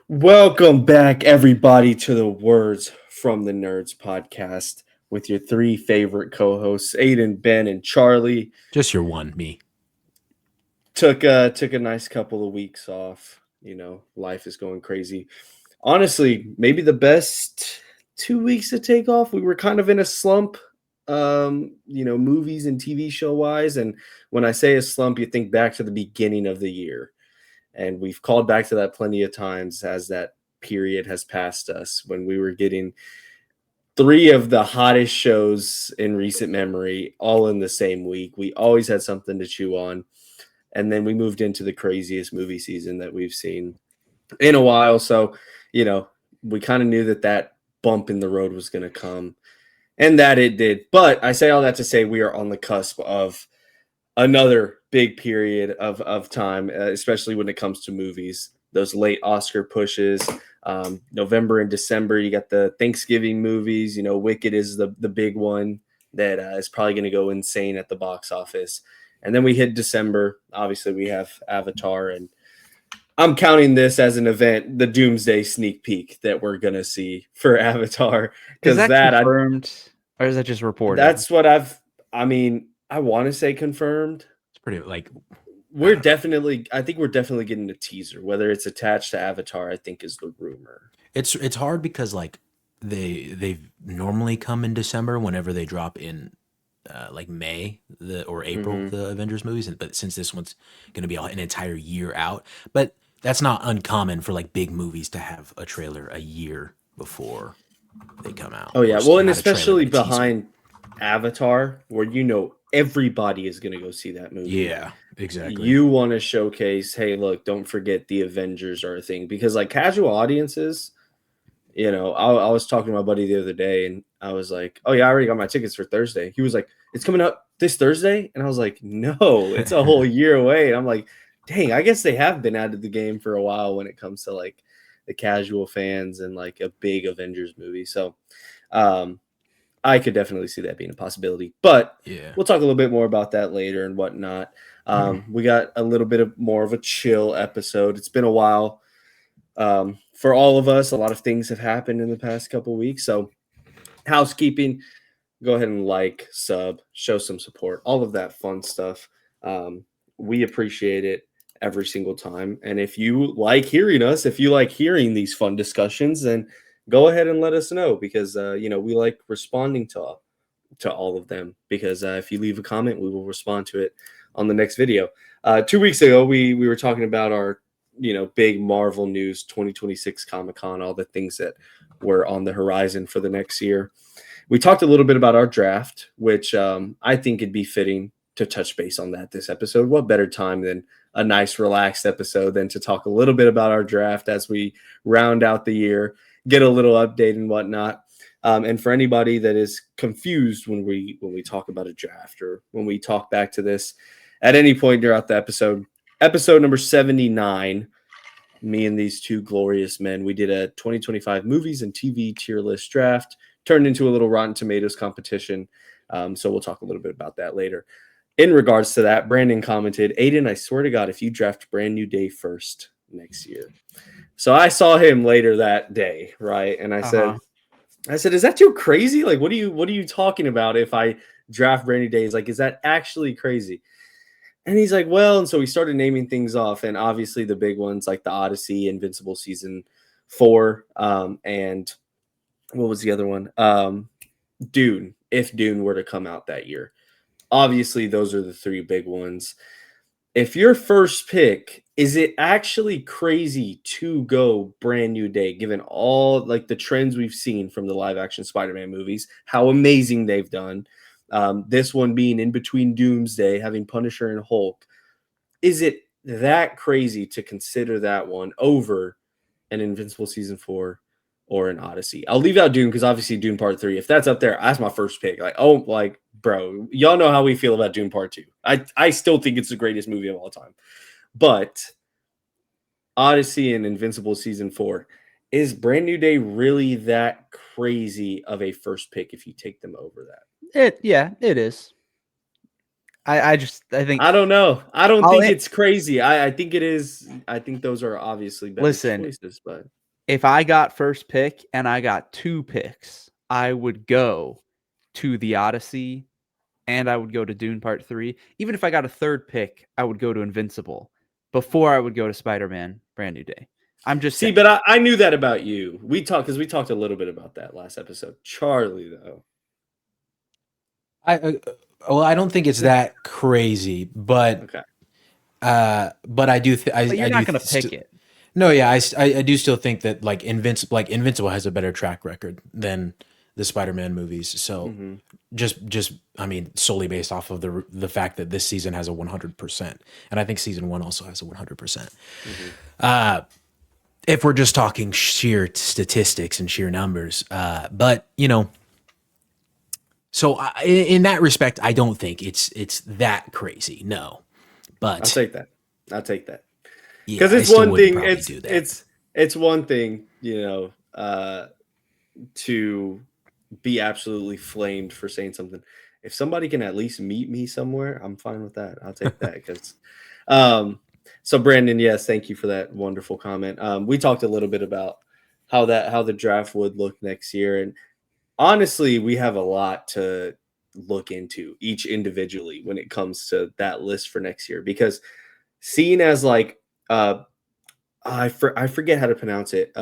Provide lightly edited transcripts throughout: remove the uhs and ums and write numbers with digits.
Welcome back, everybody, to the Words from the Nerds podcast with your three favorite co-hosts, Aiden, Ben, and Charlie. Just your one, me. Took a nice couple of weeks off. Life is going crazy. Honestly, maybe the best 2 weeks to take off. We were kind of in a slump, movies and TV show wise. And when I say a slump, you think back to the beginning of the year. And we've called back to that plenty of times as that period has passed us when we were getting three of the hottest shows in recent memory all in the same week. We always had something to chew on. And then we moved into the craziest movie season that we've seen in a while. So, we kind of knew that bump in the road was going to come and that it did. But I say all that to say we are on the cusp of another big period of time, especially when it comes to movies. Those late Oscar pushes, November and December, you got the Thanksgiving movies. Wicked is the big one that is probably going to go insane at the box office. And then we hit December. Obviously, we have Avatar, and I'm counting this as an event, the Doomsday sneak peek that we're going to see for Avatar. Is Because that confirmed or is that just reported? that's what I want to say confirmed. It's pretty like I think we're definitely getting a teaser. Whether it's attached to Avatar, I think is the rumor. it's hard because like they normally come in December whenever they drop in like May or April the Avengers movies, but since this one's going to be an entire year out, but that's not uncommon for like big movies to have a trailer a year before they come out. Oh yeah, Or well, and not a trailer, especially but a teaser. behind Avatar, where everybody is going to go see that movie. Yeah, exactly. You want to showcase, hey, look, don't forget the Avengers are a thing, because like casual audiences, I was talking to my buddy the other day, and I was like, oh yeah, I already got my tickets for Thursday. He was like, it's coming up this Thursday, and I was like, no, it's a whole year away. And I'm like, dang, I guess they have been out of the game for a while when it comes to like the casual fans and like a big Avengers movie. So I could definitely see that being a possibility, but Yeah. we'll talk a little bit more about that later and whatnot. We got a little bit of more of a chill episode. It's been a while for all of us. A lot of things have happened in the past couple of weeks. So housekeeping, go ahead and like, sub, show some support, all of that fun stuff. We appreciate it every single time. And if you like hearing us, if you like hearing these fun discussions, then go ahead and let us know, because we like responding to all of them, because if you leave a comment, we will respond to it on the next video. 2 weeks ago, we were talking about our big Marvel news, 2026 Comic-Con, all the things that were on the horizon for the next year. We talked a little bit about our draft, which I think it'd be fitting to touch base on that this episode. What better time than a nice relaxed episode than to talk a little bit about our draft as we round out the year, get a little update and whatnot. And for anybody that is confused when we talk about a draft, or when we talk back to this at any point throughout the episode number 79, me and these two glorious men, we did a 2025 movies and TV tier list draft, turned into a little Rotten Tomatoes competition. So we'll talk a little bit about that later. In regards to that, Brandon commented, Aiden, I swear to God, if you draft Brand New Day first next year. So I saw him later that day, right? And I said, is that too crazy? Like, what are you talking about? If I draft Brand New Day, is like, is that actually crazy? And he's like, well, and so we started naming things off, and obviously the big ones like the Odyssey, Invincible Season 4, and what was the other one? Dune, if Dune were to come out that year. Obviously, those are the three big ones. If your first pick, is it actually crazy to go Brand New Day, given all like the trends we've seen from the live action Spider-Man movies, how amazing they've done? This one being in between Doomsday, having Punisher and Hulk. Is it that crazy to consider that one over an Invincible Season 4 or an Odyssey? I'll leave out Dune, because obviously Dune Part 3, if that's up there, that's my first pick. Like, bro, y'all know how we feel about Dune Part 2. I still think it's the greatest movie of all time. But Odyssey and Invincible Season 4, is Brand New Day really that crazy of a first pick if you take them over that? It is. I think I don't know. I don't I'll think an- it's crazy. I think it is. I think those are obviously better listen. choices, but If I got first pick and I got 2 picks, I would go to the Odyssey and I would go to Dune Part 3. Even if I got a third pick, I would go to Invincible before I would go to Spider-Man Brand New Day. I'm just see, saying. but I knew that about you. We talked a little bit about that last episode. Charlie, though. Well, I don't think it's that crazy, but Okay. but I do But you're not going to pick it. No, yeah, I do still think that like Invincible has a better track record than the Spider-Man movies. So Mm-hmm. just I mean solely based off of the fact that this season has a 100%, and I think season 1 also has a 100%. Mm-hmm. If we're just talking sheer statistics and sheer numbers, but you know, so in that respect, I don't think it's that crazy. No, I'll but take that. I'll take that. yeah, Because I it's still one wouldn't thing. probably do that. It's one thing, to be absolutely flamed for saying something. If somebody can at least meet me somewhere, I'm fine with that. I'll take that because. So Brandon, yes, thank you for that wonderful comment. We talked a little bit about how the draft would look next year, and honestly, we have a lot to look into each individually when it comes to that list for next year because seen as like I forget how to pronounce it.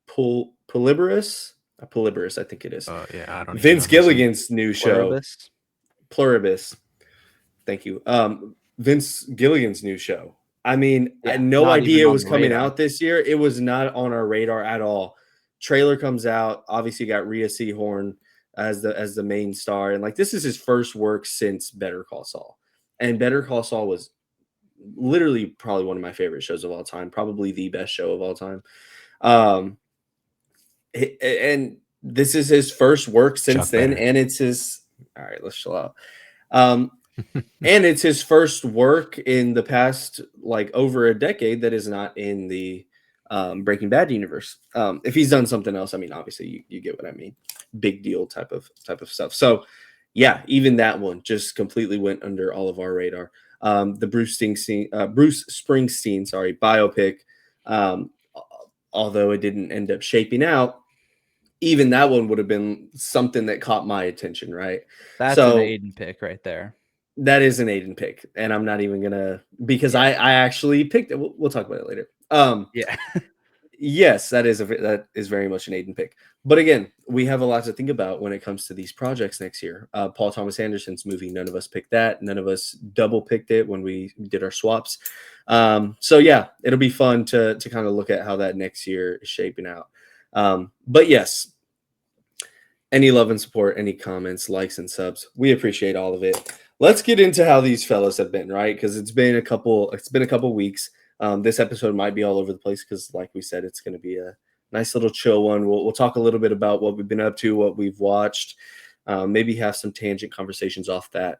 Polyborus, Polyborus, I think it is. Yeah, I don't even know Vince how to say it. Gilligan's new show, Pluribus. Pluribus. Thank you. Vince Gilligan's new show. I mean, I had Yeah, no not idea even it on was the coming radar. out this year. It was not on our radar at all. Trailer comes out. Obviously, got Rhea Seehorn as the main star, and like this is his first work since Better Call Saul. And Better Call Saul was literally probably one of my favorite shows of all time, probably the best show of all time. Um, and this is his first work since Chuck then, better. and it's his. All right, let's chill out. Um, and it's his first work in the past like over a decade that is not in the Breaking Bad universe. If he's done something else, I mean, obviously you get what I mean. Big deal type of stuff. So yeah, even that one just completely went under all of our radar. The Bruce Springsteen, sorry, biopic. Um, although it didn't end up shaping out, even that one would have been something that caught my attention, right? That's an So Aiden pick right there. that is an Aiden pick, and I'm not even gonna because I actually picked it. We'll talk about it later. Yeah. Yes, that is very much an Aiden pick. But again, we have a lot to think about when it comes to these projects next year. Paul Thomas Anderson's movie, none of us picked that. None of us double picked it when we did our swaps. So yeah, it'll be fun to kind of look at how that next year is shaping out. But yes, any love and support, any comments, likes, and subs, we appreciate all of it. Let's get into how these fellas have been, right? Because it's been a couple weeks. This episode might be all over the place because, like we said, it's going to be a nice little chill one. We'll talk a little bit about what we've been up to, what we've watched, maybe have some tangent conversations off that.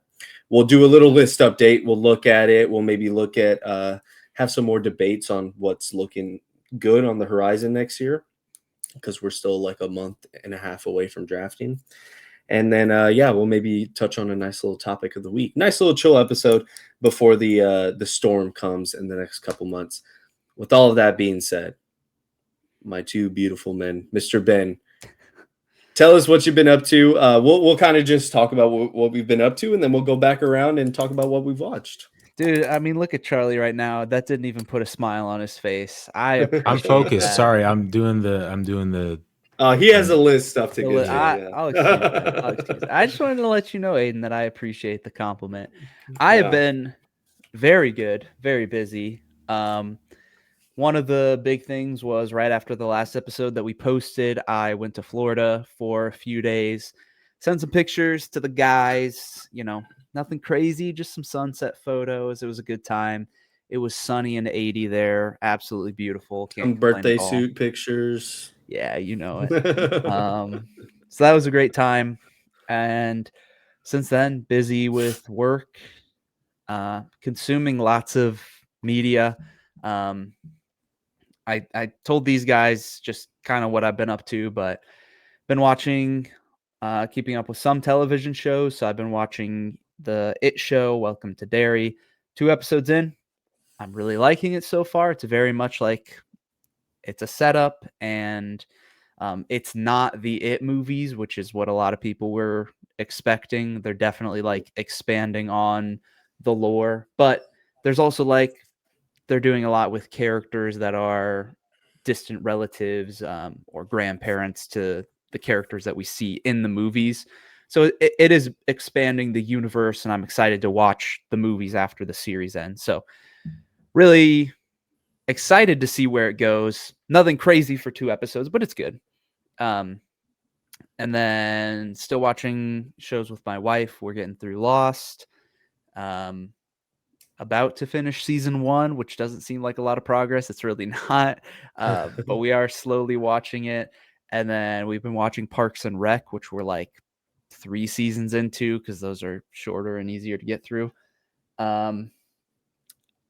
We'll do a little list update. We'll look at it. We'll maybe look at have some more debates on what's looking good on the horizon next year because we're still like a month and a half away from drafting. And then, we'll maybe touch on a nice little topic of the week. Nice little chill episode before the storm comes in the next couple months. With all of that being said, my two beautiful men, Mr. Ben, tell us what you've been up to. We'll kind of just talk about what we've been up to, and then we'll go back around and talk about what we've watched. Dude, I mean, look at Charlie right now. That didn't even put a smile on his face. I appreciate I'm focused. that. Sorry, I'm doing the. He has a list stuff to get to. I'll excuse that. I'll excuse that. I just wanted to let you know, Aiden, that I appreciate the compliment. I have Yeah. been very good, very busy. One of the big things was right after the last episode that we posted, I went to Florida for a few days, sent some pictures to the guys, nothing crazy, just some sunset photos. It was a good time. It was sunny and 80 there. Absolutely beautiful. Can't Some complain birthday at all. suit pictures. Yeah, you know it. So that was a great time. And since then, busy with work, consuming lots of media. I told these guys just kind of what I've been up to, but been watching, keeping up with some television shows. So I've been watching the It Show, Welcome to Derry. 2 episodes in, I'm really liking it so far. It's very much like it's a setup, and it's not the It movies, which is what a lot of people were expecting. They're definitely like expanding on the lore, but there's also like they're doing a lot with characters that are distant relatives or grandparents to the characters that we see in the movies. So it is expanding the universe, and I'm excited to watch the movies after the series ends. So really excited to see where it goes. Nothing crazy for 2 episodes, but it's good. Um, and then still watching shows with my wife. We're getting through Lost. Um, about to finish season 1, which doesn't seem like a lot of progress. It's really not. But we are slowly watching it. And then we've been watching Parks and Rec, which we're like 3 seasons into because those are shorter and easier to get through.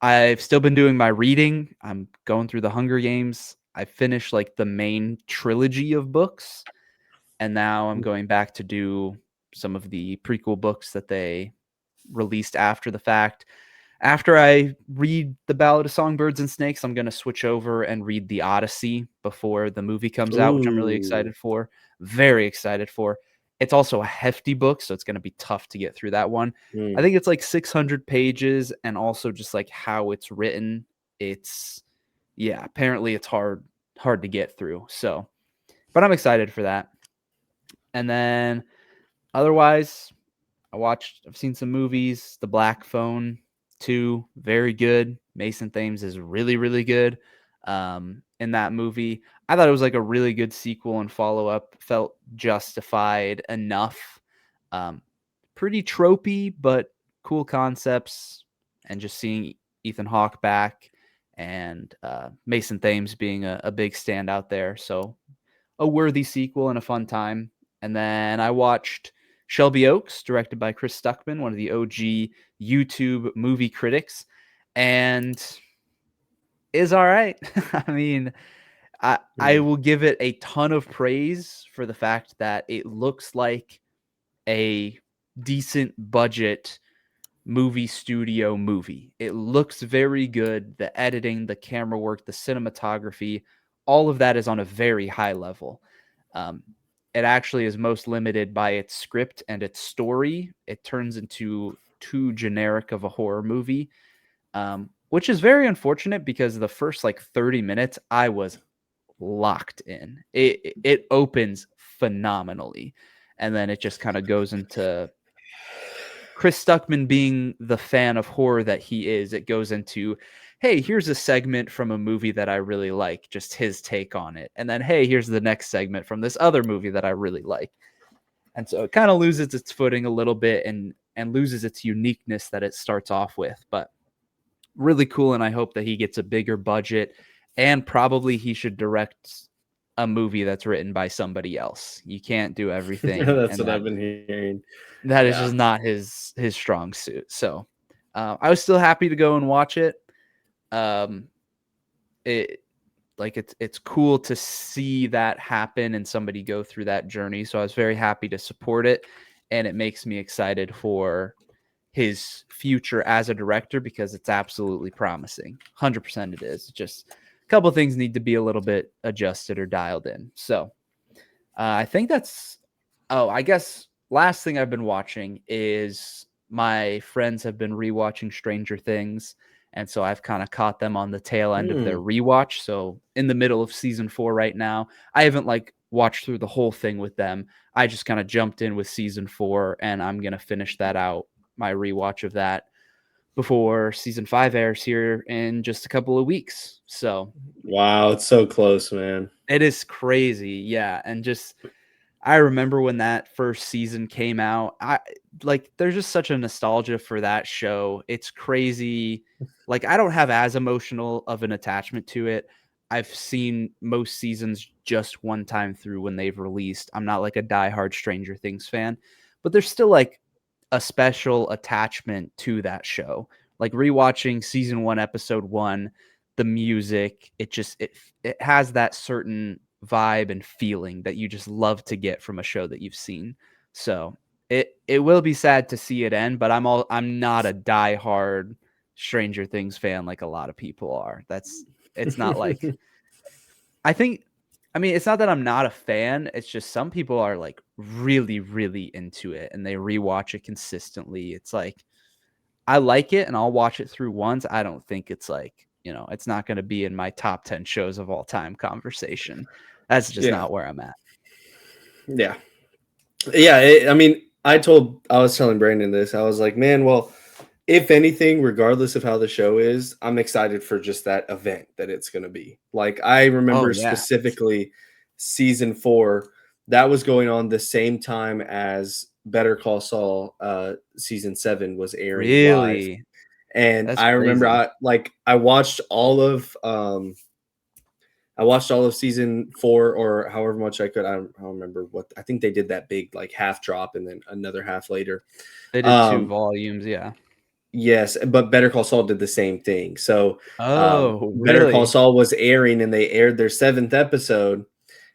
I've still been doing my reading. I'm going through the Hunger Games. I finished like the main trilogy of books, and now I'm going back to do some of the prequel books that they released after the fact. After I read The Ballad of Songbirds and Snakes, I'm going to switch over and read The Odyssey before the movie comes out, which I'm really Ooh. excited for. Very excited for. It's also a hefty book, so it's going to be tough to get through that one. I Mm. think it's like 600 pages, and also just like how it's written, it's apparently it's hard to get through. So, but I'm excited for that. And then otherwise, I've seen some movies. The Black Phone 2, very good. Mason Thames is really, really good in that movie. I thought it was like a really good sequel and follow up. Felt justified enough. Um, Pretty tropey, but cool concepts. And just seeing Ethan Hawke back and Mason Thames being a big standout there. So a worthy sequel and a fun time. And then I watched Shelby Oaks, directed by Chris Stuckman, one of the OG YouTube movie critics, and is all right. I mean, I will give it a ton of praise for the fact that it looks like a decent budget movie studio movie. It looks very good. The editing, the camera work, the cinematography, all of that is on a very high level. Um, it actually is most limited by its script and its story. It turns into too generic of a horror movie, which is very unfortunate because the first like 30 minutes I was locked in. It opens phenomenally, and then it just kind of goes into Chris Stuckman being the fan of horror that he is. It goes into, hey, here's a segment from a movie that I really like, just his take on it. And then, hey, here's the next segment from this other movie that I really like. And so it kind of loses its footing a little bit and loses its uniqueness that it starts off with. But really cool, and I hope that he gets a bigger budget, and probably he should direct a movie that's written by somebody else. You can't do everything, That's and what I've been hearing. that is Yeah. just not his strong suit. So I was still happy to go and watch it. It like it's cool to see that happen and somebody go through that journey. So I was very happy to support it, and it makes me excited for his future as a director because it's absolutely promising. 100% it is. Just a couple of things need to be a little bit adjusted or dialed in. So I think that's. Oh, I guess last thing I've been watching is my friends have been rewatching Stranger Things, and so I've kind of caught them on the tail end of their rewatch. So in the middle of season 4 right now. I haven't like watched through the whole thing with them. I just kind of jumped in with season 4, and I'm gonna finish that out, my rewatch of that, before season 5 airs here in just a couple of weeks. So Wow, it's so close, man. it is crazy, yeah, and just I remember when that first season came out. There's just such a nostalgia for that show. It's crazy. Like I don't have as emotional of an attachment to it. I've seen most seasons just one time through when they've released. I'm not like a diehard Stranger Things fan, but there's still like a special attachment to that show. Like rewatching season 1, episode 1, the music, it has that certain vibe and feeling that you just love to get from a show that you've seen. So it will be sad to see it end, but I'm not a diehard Stranger Things fan like a lot of people are. It's not like I mean, it's not that I'm not a fan. It's just some people are like really, really into it and they rewatch it consistently. It's like I like it and I'll watch it through once. I don't think it's like, it's not going to be in my top 10 shows of all time conversation. That's just Yeah. not where I'm at. Yeah. Yeah. I mean, I was telling Brandon this. I was like, man, well, if anything, regardless of how the show is, I'm excited for just that event that it's going to be. Like, I Oh, remember yeah. specifically season 4, that was going on the same time as Better Call Saul season 7 was airing live. Really? And That's I remember crazy. I watched all of season 4 or however much I could. I don't remember what. I think they did that big like half drop and then another half later. They did 2 volumes, yeah. Yes, but Better Call Saul did the same thing. So Oh, Better Call really? Saul was airing and they aired their 7th episode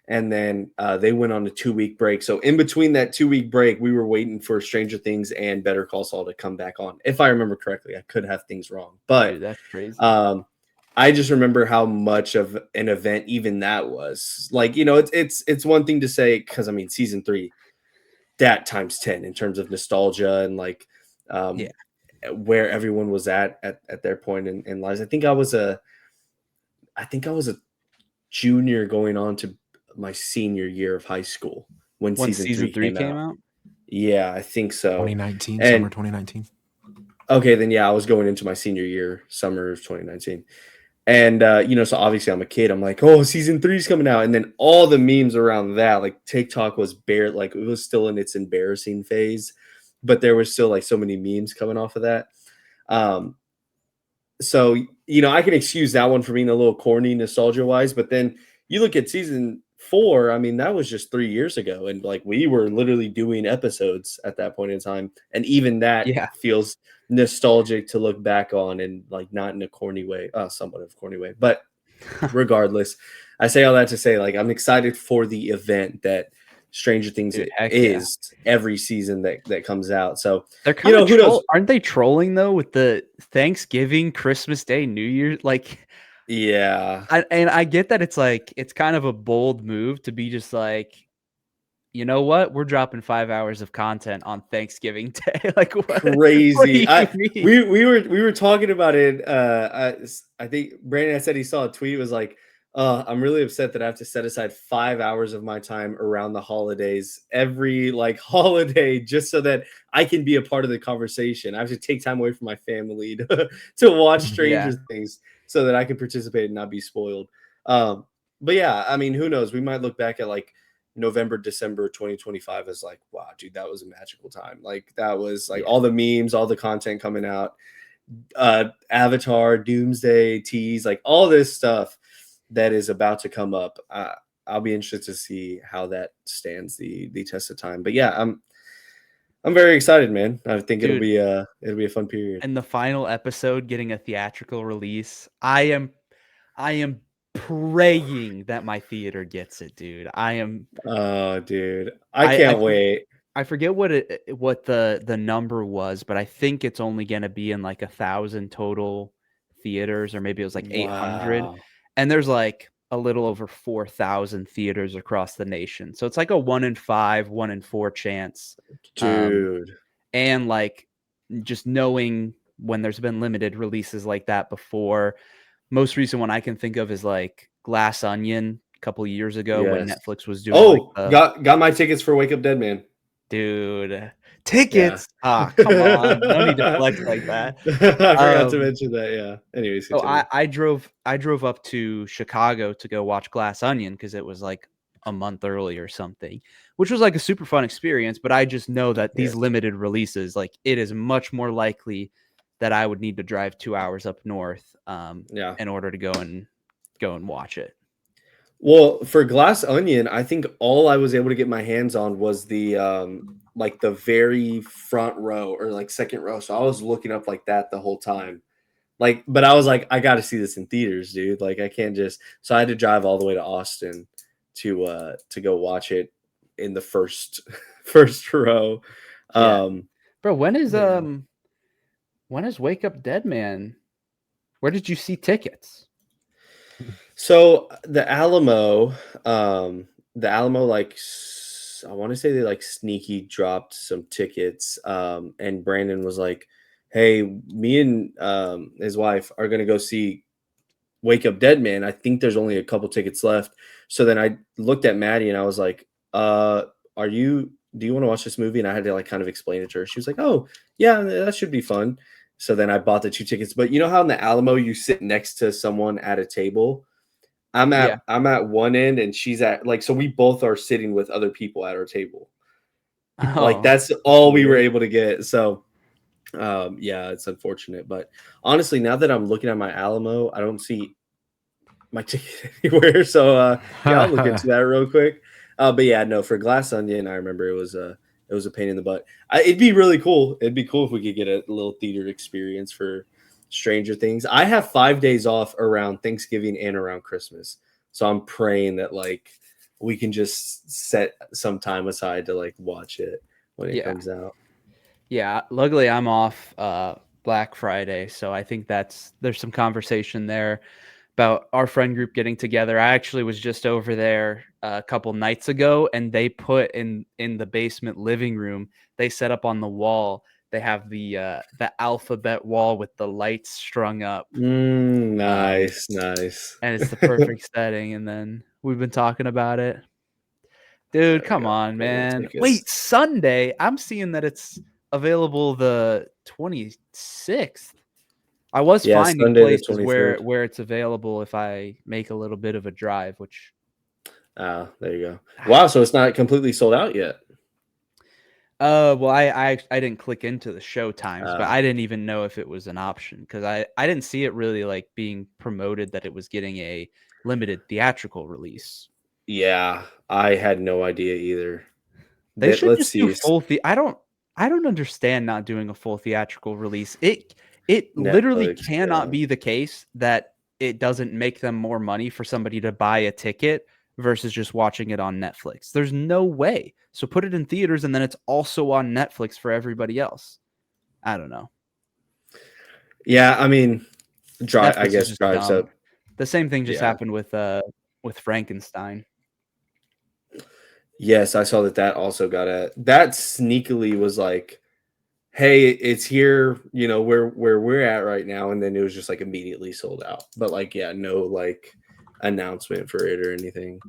and then they went on a 2-week break. So in between that 2-week break, we were waiting for Stranger Things and Better Call Saul to come back on. If I remember correctly, I could have things wrong, but Dude, that's crazy. I just remember how much of an event even that was. Like, it's one thing to say because I mean season 3, that times 10 in terms of nostalgia and like Yeah. where everyone was at their point in lives. I think I was a junior going on to my senior year of high school when When season season 3 3 came came out. out? Yeah, I think so. 2019, And summer 2019. okay, then yeah, I was going into my senior year, summer of 2019. And so obviously I'm a kid. I'm like, oh, season 3 is coming out. And then all the memes around that, like TikTok was like it was still in its embarrassing phase, but there was still like so many memes coming off of that. Um, so I can excuse that one for being a little corny nostalgia wise, but then you look at season 4, I mean, that was just 3 years ago, and like we were literally doing episodes at that point in time, and even that Yeah. feels nostalgic to look back on, and like not in a corny way, somewhat of a corny way, but regardless, I say all that to say, like, I'm excited for the event that Stranger Things Dude, heck yeah. is every season that comes out. So They're kind of who knows? aren't they trolling though with the Thanksgiving, Christmas Day, New Year? Like, Yeah. I get that it's kind of a bold move to be just like, you know what? We're dropping 5 hours of content on Thanksgiving Day. Like, what do Crazy. you mean? We were talking about it. I think Brandon said he saw a tweet. It was like, I'm really upset that I have to set aside 5 hours of my time around the holidays every like holiday just so that I can be a part of the conversation. I have to take time away from my family to watch Yeah. Stranger Things so that I can participate and not be spoiled. But yeah, I mean, who knows? We might look back at like November, December 2025 is like, wow, dude, that was a magical time. Like that was like Yeah. all the memes, all the content coming out, Avatar, Doomsday, tease, like all this stuff that is about to come up. I'll be interested to see how that stands the test of time. But yeah, I'm very excited, man. I think Dude, it'll be a fun period. and the final episode getting a theatrical release. I am praying that my theater gets it, dude. Oh, dude, I can't wait. I forget what the number was, but I think it's only gonna be in like 1,000 total theaters, or maybe it was like 800. Wow, And there's like a little over 4,000 theaters across the nation. So it's like a 1 in 5, 1 in 4 chance. Um, dude. and like just knowing when there's been limited releases like that before. Most recent one I can think of is like Glass Onion a couple of years ago when Yes. Netflix was doing like Oh, the got my tickets for Wake Up Dead Man. dude Yeah. tickets. Ah, come on. No need to flex like that. I forgot to Um, mention that. Yeah. Anyways, so continue. I drove up to Chicago to go watch Glass Onion because it was like a month early or something, which was like a super fun experience. But I just know that these Yes. limited releases, like it is much more likely that I would need to drive 2 hours up north Yeah. in order to go and watch it. Well, for Glass Onion, I think all I was able to get my hands on was the like the very front row or like second row. So I was looking up like that the whole time. Like, but I was like, I got to see this in theaters, dude. Like, I can't just. So I had to drive all the way to Austin to go watch it in the first first row. Yeah. Um, Bro, yeah. when is Wake Up Dead Man? Where did you see tickets? So the Alamo, like I want to say they like sneaky dropped some tickets. And Brandon was like, "Hey, me and his wife are gonna go see Wake Up Dead Man. I think there's only a couple tickets left." So then I looked at Maddie and I was like, are you do you want to watch this movie?" And I had to like kind of explain it to her. She was like, "Oh, yeah, that should be fun." So then I bought the 2 tickets. But you know how in the Alamo you sit next to someone at a table? Yeah. I'm at one end and she's at like, so we both are sitting with other people at our table. Like Oh, that's all we were able to get. So yeah, it's unfortunate. But honestly, now that I'm looking at my Alamo, I don't see my ticket anywhere. So yeah, I'll look into that real quick. But yeah, no, for Glass Onion, I remember it was a pain in the butt. It'd be really cool. It'd be cool if we could get a little theater experience for Stranger Things. I have 5 days off around Thanksgiving and around Christmas, so I'm praying that like we can just set some time aside to like watch it when it yeah. comes out. Yeah. Luckily, I'm off Black Friday, so I think there's some conversation there about our friend group getting together. I actually was just over there a couple nights ago, and they put in the basement living room. They set up on the wall. They have the alphabet wall with the lights strung up, Nice, nice. and it's the perfect setting. And then we've been talking about it. Dude, There we come go. on, Get more man. tickets. Wait, Sunday? I'm seeing that it's available the 26th. I was Yeah, finding Sunday the places 23rd. where it's available if I make a little bit of a drive, which Ah, there you go. Wow, so it's not completely sold out yet. well, I didn't click into the show times, but Uh, I didn't even know if it was an option because I didn't see it really like being promoted that it was getting a limited theatrical release. yeah, I had no idea either. They should Let's just do see. full I don't understand not doing a full theatrical release. It literally Netflix. cannot be the case that it doesn't make them more money for somebody to buy a ticket versus just watching it on Netflix. There's no way. So put it in theaters and then it's also on Netflix for everybody else. I don't know. Yeah, I mean, I Netflix is guess just drives dumb. up. The same thing just Yeah. happened with Frankenstein. Yes, I saw that also got that sneakily was like, hey, it's here, where we're at right now, and then it was just like immediately sold out. But like, yeah, no like announcement for it or anything.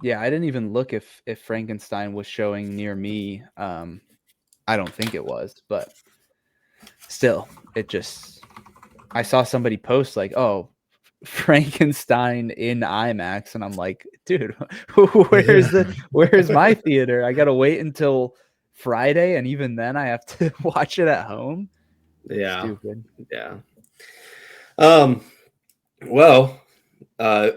Yeah, I didn't even look if Frankenstein was showing near me. I don't think it was, but still, I saw somebody post like, "Oh, Frankenstein in IMAX," and I'm like, "Dude, where's my theater? I gotta wait until Friday, and even then, I have to watch it at home." Yeah, Stupid. yeah. Um, well, uh,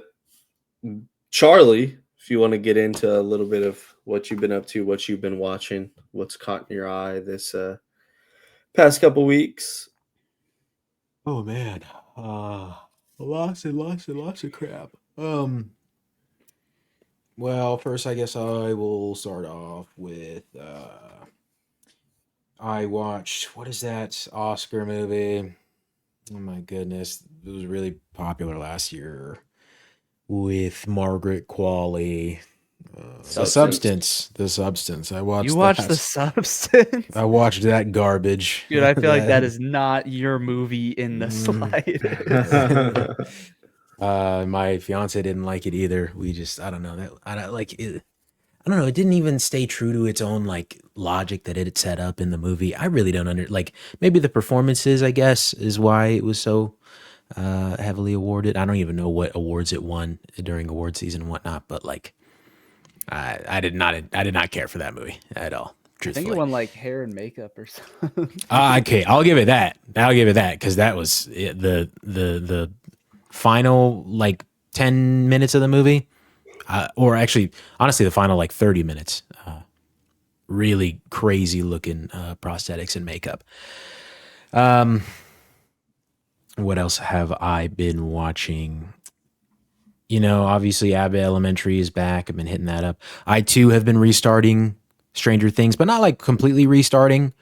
Charlie, if you want to get into a little bit of what you've been up to, what you've been watching, what's caught in your eye this past couple weeks. Oh man, lots and lots and lots of crap. Well, first I guess I will start off with I watched what is that Oscar movie? Oh my goodness, it was really popular last year with Margaret Qualley. The Substance. substance, the substance. I You watched watch The that. Substance, I watched that garbage. dude. I feel like that that is not your movie in the Mm. slightest. My fiance didn't like it either. We just, I don't know that I don't like it. I don't know. It didn't even stay true to its own like logic that it had set up in the movie. I really don't like maybe the performances, I guess, is why it was so heavily awarded. I don't even know what awards it won during award season and whatnot, but like I did not care for that movie at all. I think it Truthfully. won like hair and makeup or something. Okay, I'll give it that. I'll give it that because that was the final like 10 minutes of the movie, or actually, honestly, the final like 30 minutes. Really crazy looking prosthetics and makeup. What else have I been watching? Obviously, Abbott Elementary is back. I've been hitting that up. I too have been restarting Stranger Things, but not like completely restarting.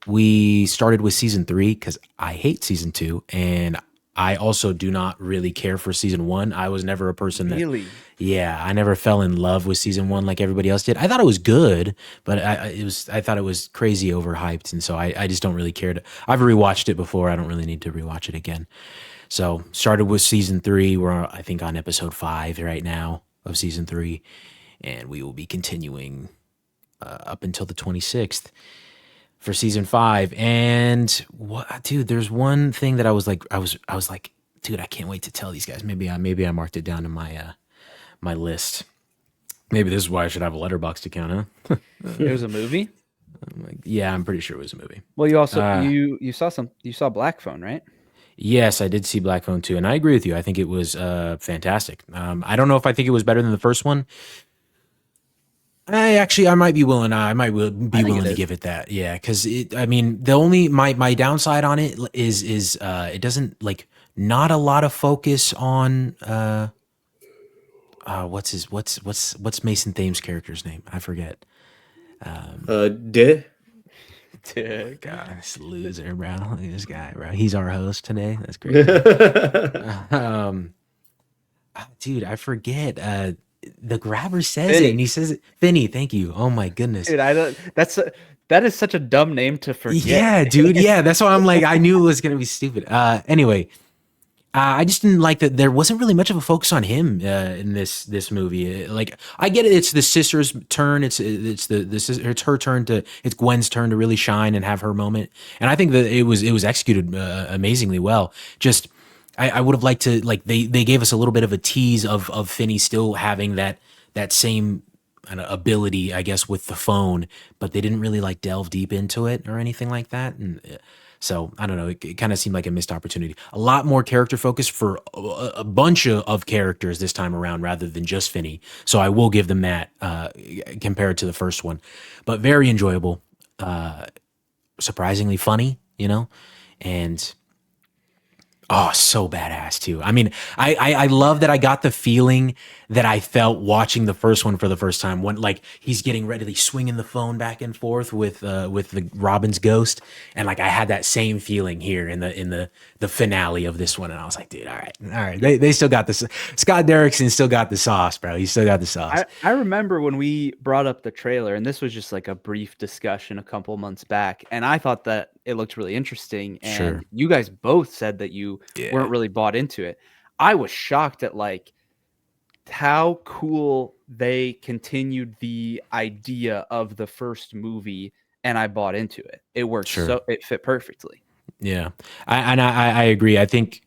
We started with season 3 because I hate season 2, and I also do not really care for season 1. I was never a person that, Really? yeah, I never fell in love with season 1 like everybody else did. I thought it was good, but I thought it was crazy overhyped, and so I just don't really care to. I've rewatched it before. I don't really need to rewatch it again. So started with season 3. We're I think on episode 5 right now of season 3, and we will be continuing up until the 26th for season 5. And what, dude, there's one thing that I was like, dude, I can't wait to tell these guys. Maybe I marked it down in my list. Maybe this is why I should have a letterboxd account, huh? It was a movie. Like, yeah, I'm pretty sure it was a movie. Well, you also you saw Black Phone, right? Yes, I did see Black Phone 2, and I agree with you. I think it was fantastic. I don't know if I think it was better than the first one. I might be willing. Be willing to give it that. Yeah, because I mean, the only my downside on it is it doesn't like not a lot of focus on what's Mason Thames' character's name? I forget. Did God, this loser, bro. Look at this guy, bro. He's our host today. That's great. um, dude, I forget. The grabber says it, Finney. and he says it. Finney, thank you. Oh my goodness. Dude, I don't. That is such a dumb name to forget. Yeah, dude. Yeah, that's why I'm like, I knew it was gonna be stupid. Anyway, I just didn't like that there wasn't really much of a focus on him in this movie. Like, I get it; it's the sister's turn. It's her turn to it's Gwen's turn to really shine and have her moment. And I think that it was executed amazingly well. Just I would have liked to like they gave us a little bit of a tease of Finney still having that same ability, I guess, with the phone, but they didn't really like delve deep into it or anything like that. And so I don't know. It kind of seemed like a missed opportunity. A lot more character focus for a bunch of characters this time around, rather than just Finney. So I will give them that compared to the first one, but very enjoyable, surprisingly funny, and oh, so badass too. I mean, I love that I got the feeling that I felt watching the first one for the first time when like he's getting ready, he's swinging the phone back and forth with the Robin's ghost, and like I had that same feeling here in the finale of this one, and I was like, dude, all right, they still got this. Scott Derrickson still got the sauce, bro. He still got the sauce. I remember when we brought up the trailer, and this was just like a brief discussion a couple months back, and I thought that it looked really interesting. And Sure. you guys both said that you weren't really bought into it. I was shocked at like how cool they continued the idea of the first movie, and I bought into it. It worked so it fit perfectly. Yeah, I agree. I think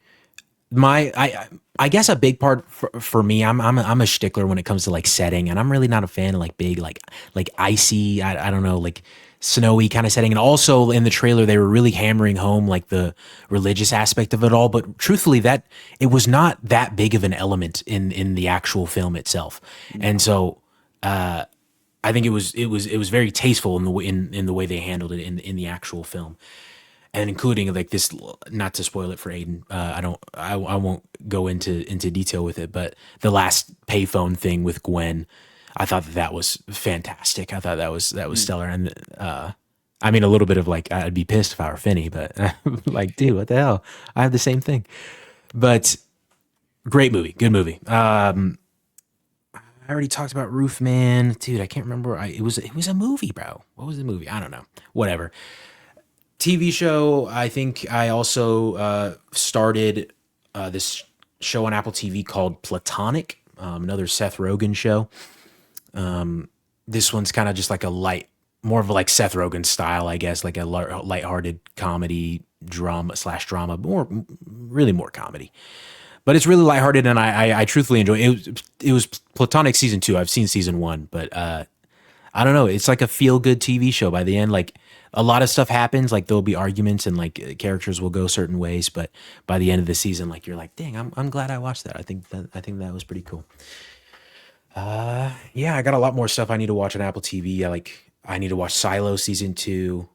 I guess a big part for me, I'm a stickler when it comes to like setting, and I'm really not a fan of like big like icy, I don't know, like snowy kind of setting. And also in the trailer they were really hammering home like the religious aspect of it all, but truthfully that it was not that big of an element in the actual film itself. And so I think it was very tasteful in the way in the way they handled it in the actual film, and including like this, not to spoil it for Aiden, I won't go into detail with it, but the last payphone thing with Gwen, I thought that was fantastic. I thought that was stellar. And I mean, a little bit of like, I'd be pissed if I were Finney, but like, dude, what the hell? I have the same thing. But great movie, good movie. I already talked about Roofman, dude. I can't remember. It was a movie, bro. What was the movie? I don't know. Whatever. TV show, I think I also started this show on Apple TV called Platonic, another Seth Rogen show. This one's kind of just like more of a like Seth Rogen style, I guess, like a lighthearted comedy drama, really more comedy. But it's really lighthearted, and I truthfully enjoy it. It was Platonic season 2. I've seen season 1, but I don't know. It's like a feel good TV show by the end. Like a lot of stuff happens. Like there'll be arguments and like characters will go certain ways, but by the end of the season, like you're like, dang, I'm glad I watched that. I think that was pretty cool. Yeah, I got a lot more stuff I need to watch on Apple TV. I need to watch Silo season 2,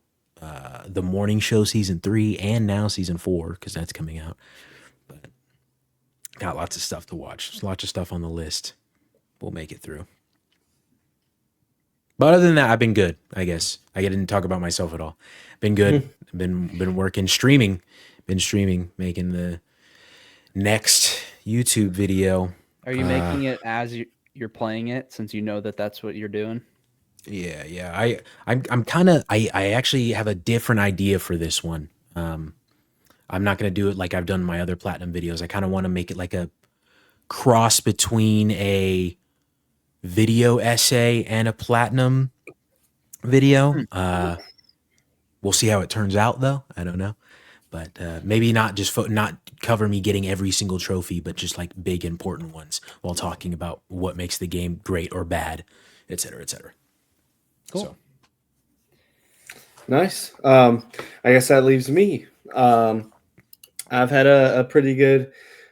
The Morning Show season 3, and now season 4 because that's coming out. But got lots of stuff to watch. There's lots of stuff on the list. We'll make it through. But other than that, I've been good. I guess I didn't talk about myself at all. Been good. Been working, streaming. Been streaming, making the next YouTube video. Are you making it as you're playing it, since you know that that's what you're doing? Yeah. I'm kind of. I actually have a different idea for this one. I'm not gonna do it like I've done my other platinum videos. I kind of want to make it like a cross between a video essay and a platinum video. We'll see how it turns out, though. I don't know, but maybe not just not cover me getting every single trophy, but just like big important ones while talking about what makes the game great or bad, et cetera, et cetera. Cool. So, Nice. I guess that leaves me. I've had a pretty good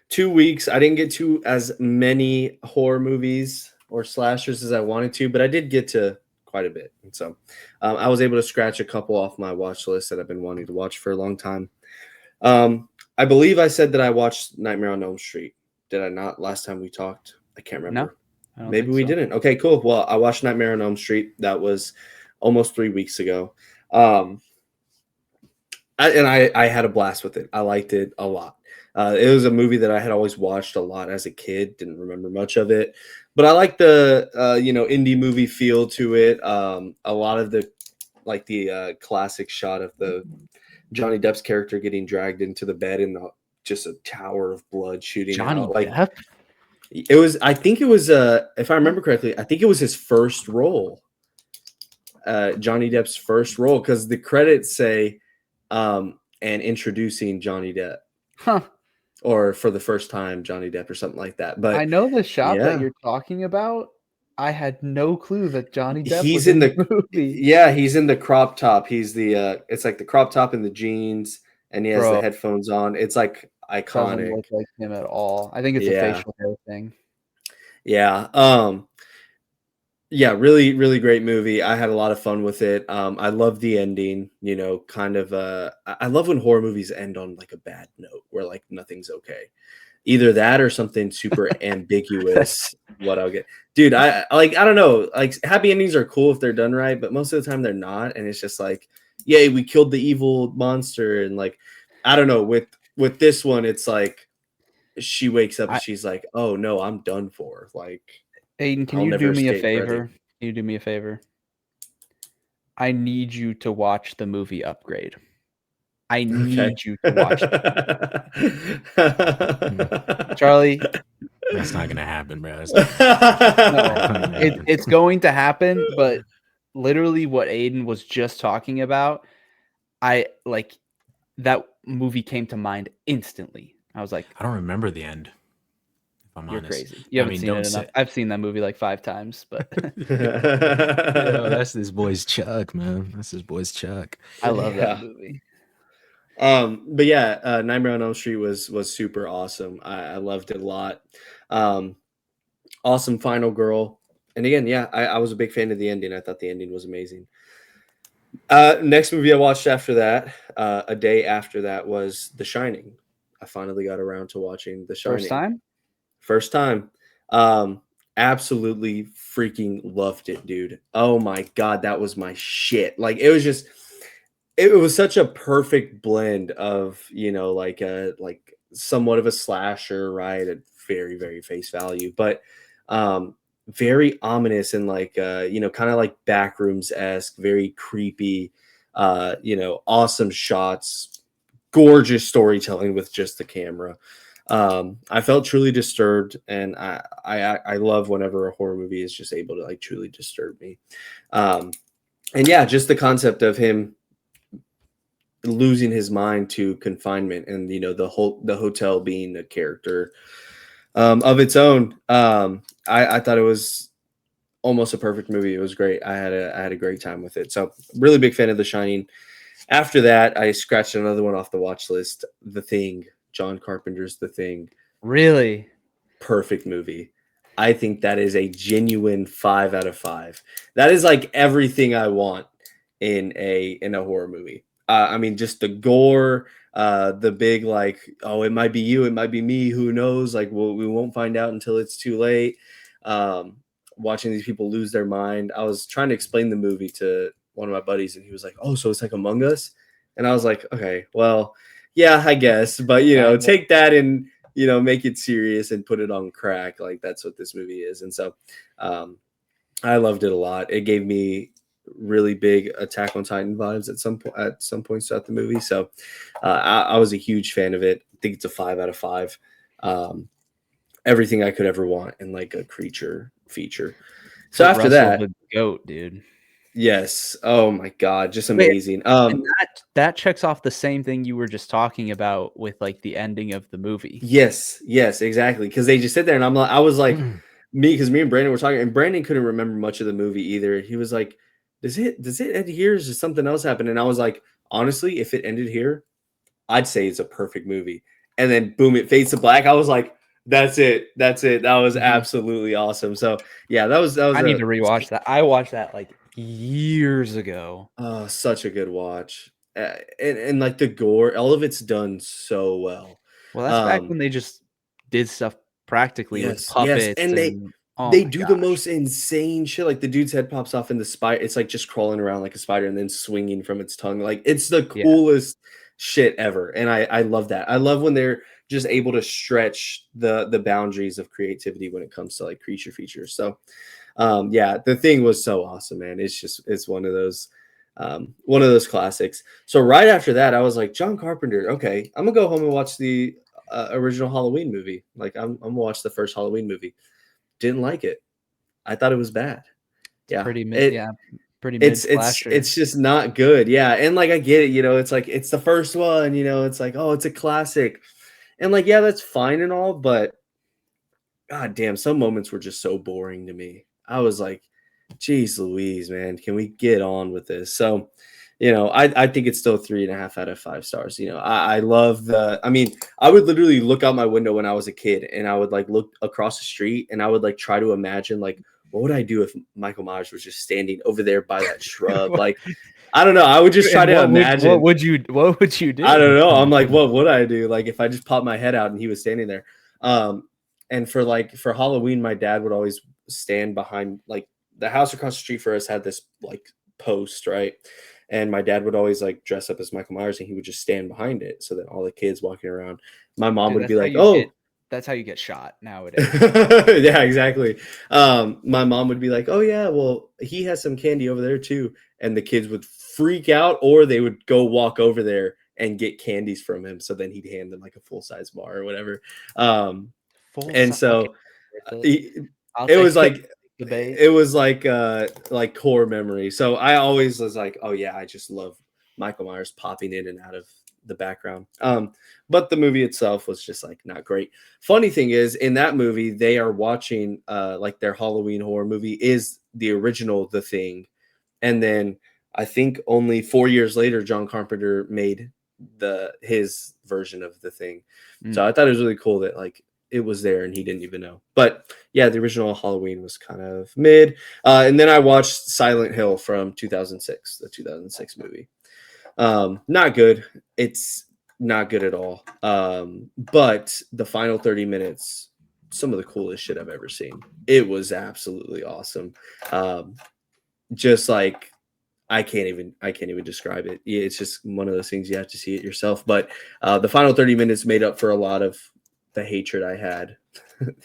2 weeks. I didn't get to as many horror movies or slashers as I wanted to, but I did get to quite a bit. And so I was able to scratch a couple off my watch list that I've been wanting to watch for a long time. I believe I said that I watched Nightmare on Elm Street. Did I not last time we talked? I can't remember. No, Maybe we didn't. Okay, cool. Well, I watched Nightmare on Elm Street. That was almost 3 weeks ago. I had a blast with it. I liked it a lot. It was a movie that I had always watched a lot as a kid. Didn't remember much of it, but I like the indie movie feel to it. A lot of the classic shot of the Johnny Depp's character getting dragged into the bed and just a tower of blood shooting Johnny out. Like Depp? it was. I think it was. If I remember correctly, I think it was his first role. Johnny Depp's first role, because the credits say and introducing Johnny Depp. Huh. Or for the first time, Johnny Depp or something like that. But I know the shot yeah. that you're talking about. I had no clue that Johnny Depp He's was in the the movie. Yeah, he's in the crop top. He's the it's like the crop top and the jeans, and he has the headphones on. It's like Doesn't iconic. look like him at all. I think it's a facial hair thing. Yeah. Yeah, really, really great movie. I had a lot of fun with it. I love the ending, kind of I love when horror movies end on like a bad note where like nothing's okay. Either that or something super ambiguous. What I'll get. Dude, I don't know. Like happy endings are cool if they're done right, but most of the time they're not. And it's just like, yay, we killed the evil monster. And like, I don't know, with this one, it's like she wakes up and she's like, oh no, I'm done for. Like, Aiden, can I'll you never do me a escape favor? breathing. Can you do me a favor? I need you to watch the movie Upgrade. I need you to watch it. Charlie. that's not gonna happen, bro. It's going to happen, but literally what Aiden was just talking about, that movie came to mind instantly. I was like, I don't remember the end. If I'm you're honest. crazy. You haven't seen it enough. I've seen that movie like 5 times, but that's this boy's Chuck, man. That's his boy's Chuck. I love that movie. But yeah, Nightmare on Elm Street was super awesome. I loved it a lot. Awesome final girl. And again, yeah, I was a big fan of the ending. I thought the ending was amazing. Next movie I watched after that, a day after that, was The Shining. I finally got around to watching The Shining. First time. Absolutely freaking loved it, dude. Oh my God, that was my shit. Like it was such a perfect blend of, like somewhat of a slasher, right? At very, very face value, but very ominous and like kind of like Backrooms-esque, very creepy, awesome shots, gorgeous storytelling with just the camera. I felt truly disturbed, and I love whenever a horror movie is just able to like truly disturb me. And yeah, just the concept of him losing his mind to confinement, and the hotel being a character of its own. I thought it was almost a perfect movie. It was great. I had a great time with it. So really big fan of The Shining. After that, I scratched another one off the watch list. The Thing, John Carpenter's The Thing. Really? Perfect movie. I think that is a genuine 5 out of 5. That is like everything I want in a horror movie. I mean, just the gore, the big like, oh, it might be you, it might be me, who knows? Like, we won't find out until it's too late. watching these people lose their mind. I was trying to explain the movie to one of my buddies, and he was like, "Oh, so it's like Among Us?" And I was like, "Okay, well, yeah, I guess, but take that and make it serious and put it on crack. Like that's what this movie is." And so, I loved it a lot. It gave me really big Attack on Titan vibes at some points throughout the movie. So, I was a huge fan of it. I think it's a 5 out of 5. Everything I could ever want in like a creature feature. So after that, the goat, dude. Yes. Oh my God, just amazing. And that checks off the same thing you were just talking about with like the ending of the movie. Yes, exactly. Because they just sit there, and I was like, me and Brandon were talking, and Brandon couldn't remember much of the movie either. He was like, "Does it end here? Does something else happen?" And I was like, honestly, if it ended here, I'd say it's a perfect movie. And then boom, it fades to black. I was like, that's it. That was absolutely awesome. So yeah, that was. I need to rewatch that. I watched that like years ago. Oh, such a good watch. And like the gore, all of it's done so well. Well, that's back when they just did stuff practically with puppets. And they do the most insane shit. Like the dude's head pops off in the spider. It's like just crawling around like a spider and then swinging from its tongue. Like it's the coolest shit ever. And I love that. I love when they're just able to stretch the boundaries of creativity when it comes to like creature features. So the thing was so awesome, man. It's one of those classics. So right after that, I was like, John Carpenter, okay, I'm gonna go home and watch the original Halloween movie. Like I'm gonna watch the first Halloween movie. Didn't like it. I thought it was bad. Pretty mid. It's just not good. Yeah, and like I get it. It's like it's the first one. It's like, oh, it's a classic, and like that's fine and all, but God damn, some moments were just so boring to me. I was like, geez Louise, man, can we get on with this? So, I think it's still 3.5 out of 5 stars. I love I would literally look out my window when I was a kid, and I would like look across the street, and I would like try to imagine like, what would I do if Michael Myers was just standing over there by that shrub? Like, I don't know. I would just try to imagine. What would you do? I don't know. I'm like, what would I do? Like if I just popped my head out and he was standing there. And for Halloween, my dad would always stand behind, like the house across the street for us had this like post, right? And my dad would always like dress up as Michael Myers, and he would just stand behind it so that all the kids walking around, my mom would be like, "Oh, that's how you get shot nowadays." Yeah, exactly. My mom would be like, "Oh yeah, well he has some candy over there too," and the kids would freak out, or they would go walk over there and get candies from him. So then he'd hand them like a full-size bar or whatever. And so it was like core memory. So I always was like, oh yeah, I just love Michael Myers popping in and out of the background. But the movie itself was just like not great. Funny thing is, in that movie, they are watching like their Halloween horror movie is the original The Thing. And then I think only 4 years later, John Carpenter made his version of The Thing. So I thought it was really cool that like it was there and he didn't even know. But yeah, the original Halloween was kind of mid. And then I watched Silent Hill from 2006, the 2006 movie. Not good. It's not good at all. But the final 30 minutes, some of the coolest shit I've ever seen. It was absolutely awesome. Just like I can't even describe it. It's just one of those things you have to see it yourself. But the final 30 minutes made up for a lot of the hatred I had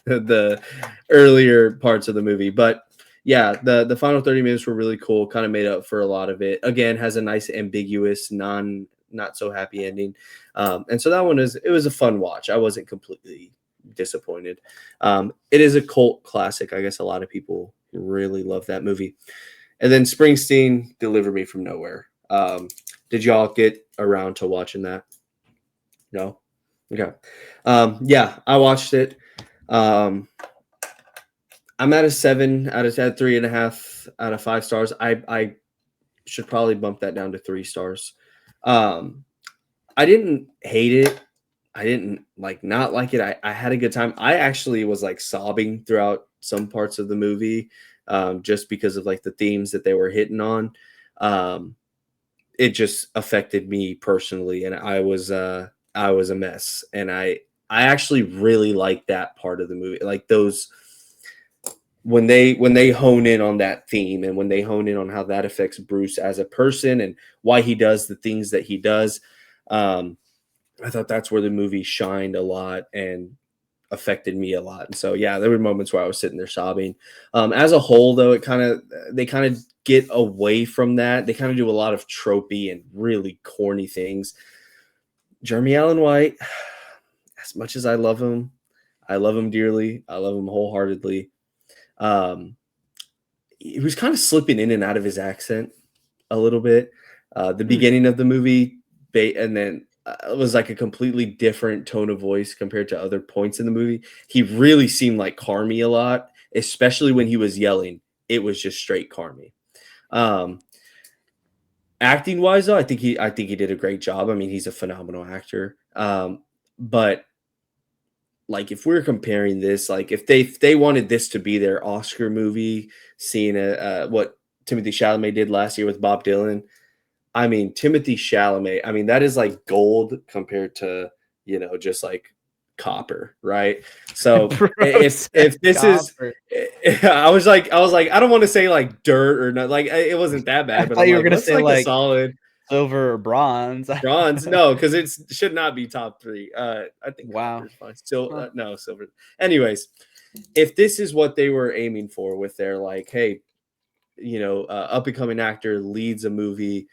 the earlier parts of the movie. But yeah, the final 30 minutes were really cool, kind of made up for a lot of it. Again, has a nice ambiguous, not so happy ending. And so that one it was a fun watch. I wasn't completely disappointed. It is a cult classic. I guess a lot of people really love that movie. And then Springsteen, Deliver Me From Nowhere. Did y'all get around to watching that? No? Okay. Yeah, I watched it. I'm at a 7 out of 10, 3.5 out of 5 stars. I should probably bump that down to 3 stars. I didn't hate it. I didn't not like it. I had a good time. I actually was like sobbing throughout some parts of the movie, just because of like the themes that they were hitting on. It just affected me personally, and I was a mess. And I actually really liked that part of the movie, like those when they hone in on that theme, and when they hone in on how that affects Bruce as a person and why he does the things that he does, I thought that's where the movie shined a lot and affected me a lot. And so, yeah, there were moments where I was sitting there sobbing. As a whole, though, they kind of get away from that. They kind of do a lot of tropey and really corny things. Jeremy Allen White, as much as I love him dearly. I love him wholeheartedly. He was kind of slipping in and out of his accent a little bit. The beginning of the movie, and then it was like a completely different tone of voice compared to other points in the movie. He really seemed like Carmy a lot, especially when he was yelling. It was just straight Carmy. Acting wise, though, I think he did a great job. I mean, he's a phenomenal actor. But like, if we're comparing this, like if they wanted this to be their Oscar movie, seeing what Timothy Chalamet did last year with Bob Dylan, I mean, Timothy Chalamet, I mean, that is like gold compared to, just like copper, right? So if this Copper. is, I was like, I don't want to say like dirt or not, like it wasn't that I bad, but thought I'm you were like, gonna what's say like a like solid silver or bronze. bronze? No, because it should not be top three. I think Wow. copper is fine. Still, no, silver. Anyways, if this is what they were aiming for with their like, hey, up and coming actor leads a movie,